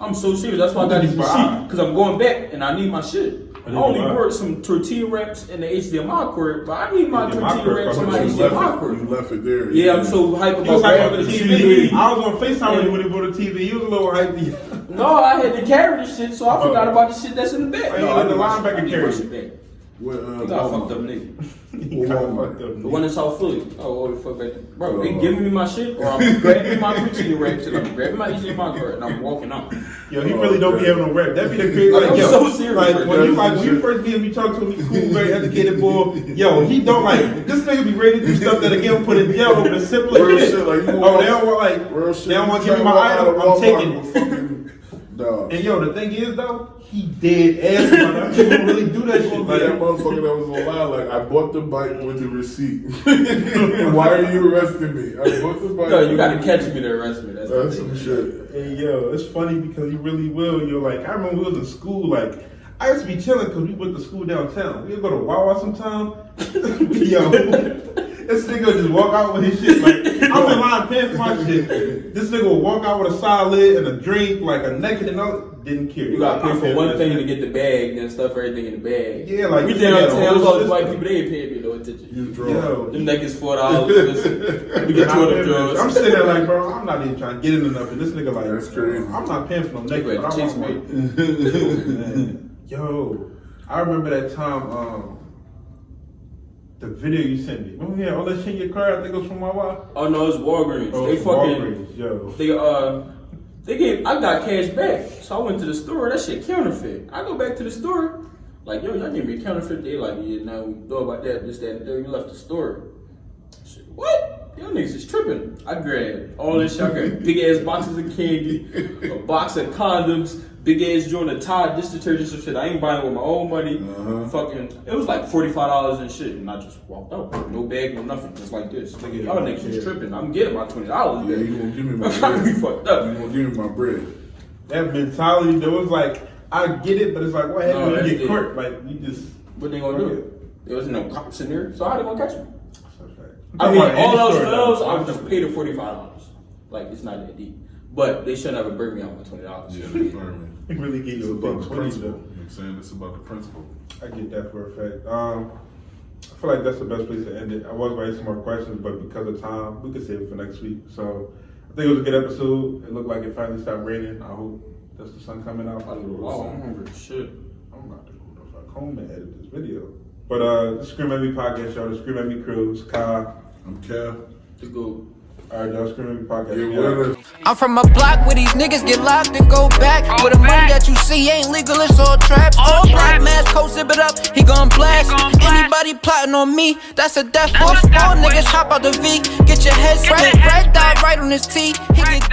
S5: I'm so serious. That's why I got this receipt, because I'm going back and I need my shit. I only bought some tortilla wraps and the HDMI cord, but I need my tortilla wraps and my HDMI cord.
S1: You left it there.
S5: Yeah, I'm so hyped about
S2: the TV. I was on FaceTime with you when he bought the TV. He was a little hyped.
S5: No, I had to carry this shit, so I forgot about the shit that's in the back.
S2: No, I the linebacker carry
S5: shit back.
S1: What,
S5: You got fucked up nigga. The one in South Philly. Oh, the fuck back there. Bro, they giving me my shit, or I'm grabbing my tortilla wraps and I'm grabbing my HDMI card and I'm walking out.
S2: Yo, he really don't be having no rep. That be the crazy. Like,
S5: I'm
S2: yo,
S5: so serious.
S2: Like when you first meet him, you talk to him, he cool, very educated boy. Yo, he don't like this nigga be ready to do stuff that'll get him put in jail over the simplest shit.
S1: Like,
S2: they don't want they don't want to give me my item. I'm taking it. And yo, the thing is though, he dead ass. He don't really do that shit.
S1: Like that motherfucker that was online, like I bought the bike with the receipt. Why are you arresting me? I bought the bike.
S5: No, you gotta catch me to arrest me.
S1: That's some shit.
S2: Hey yo, it's funny because he really will. You're like, I remember we was in school. Like I used to be chilling because we went to school downtown. We'd go to Wawa sometime. Yo, this nigga would just walk out with his shit. Like I'm in line paying for my shit. This nigga would walk out with a salad and a drink, like a naked and all. Didn't care.
S5: You gotta pay for one thing to get the bag, then stuff everything in the bag.
S2: Yeah, like
S5: we downtown, all the white people, they ain't paying me no attention.
S2: Yo,
S5: them niggas $4. We get 2 of them drugs.
S2: I'm sitting there like, bro, I'm not even trying to get into nothing. This nigga like,
S1: that's crazy.
S2: I'm not paying for no naked.
S5: They
S2: But I
S5: chase
S2: want
S5: me.
S2: Yo, I remember that time. The video you sent me. Oh yeah, all that shit in your car. I think it was from Wawa.
S5: Oh no, it's Walgreens.
S2: Oh,
S5: they fucking.
S2: Walgreens, yo.
S5: They gave. I got cash back, so I went to the store. That shit counterfeit. I go back to the store, like yo, y'all gave me a counterfeit. They like, yeah, now we know about that, this, that, and third. You left the store. I said, what? Y'all niggas is tripping. I grabbed all this shit. I grabbed big ass boxes of candy, a box of condoms, big ass joint of Tide dish detergent, some shit. I ain't buying it with my own money. Fucking, it was like $45 and shit, and I just walked out. No bag, no nothing, just like this. Y'all niggas is tripping. I'm getting my $20 back.
S1: Yeah, you gonna give me my
S5: I'm trying to be
S1: bread.
S5: fucked up.
S1: You gonna give me my bread.
S2: That mentality, there was like, I get it, but it's like, what happened when you get caught? Like, you just.
S5: What they gonna do? There was no cops in there, so how they gonna catch me?
S2: I
S5: I mean,
S2: want
S5: all
S2: any
S5: those
S2: story,
S5: fellows,
S2: though.
S5: I would just pay the $45. Like, it's not that deep. But they shouldn't have burned me out with $20.
S1: Yeah, they learn
S2: It really gave
S1: It's
S2: you a
S1: about
S2: big
S1: the
S2: 20
S1: principle.
S2: though.
S1: You know what I'm saying? It's about the principle.
S2: I get that for a fact. I feel like that's the best place to end it. I was going to ask some more questions, but because of time, we could save it for next week. So I think it was a good episode. It looked like it finally stopped raining. I hope that's the sun coming out.
S5: Wow, I'm hungry as shit.
S2: I'm about to go the fuck home and edit this video. But the Scream at Me podcast, y'all. The Scream at Me crew. It's Kyle.
S1: I'm Kev.
S5: To go.
S2: All right, y'all. Scream at Me podcast.
S1: Get
S2: Yeah.
S1: with it.
S3: I'm from a block where these niggas get locked and go back. Where the money that you see ain't legal, it's all traps. All black mask, coat zip it up, he gon' blast. Anybody plotting on me, that's a death force. All niggas hop out the V, get your head sprayed, red dot right on his T. He get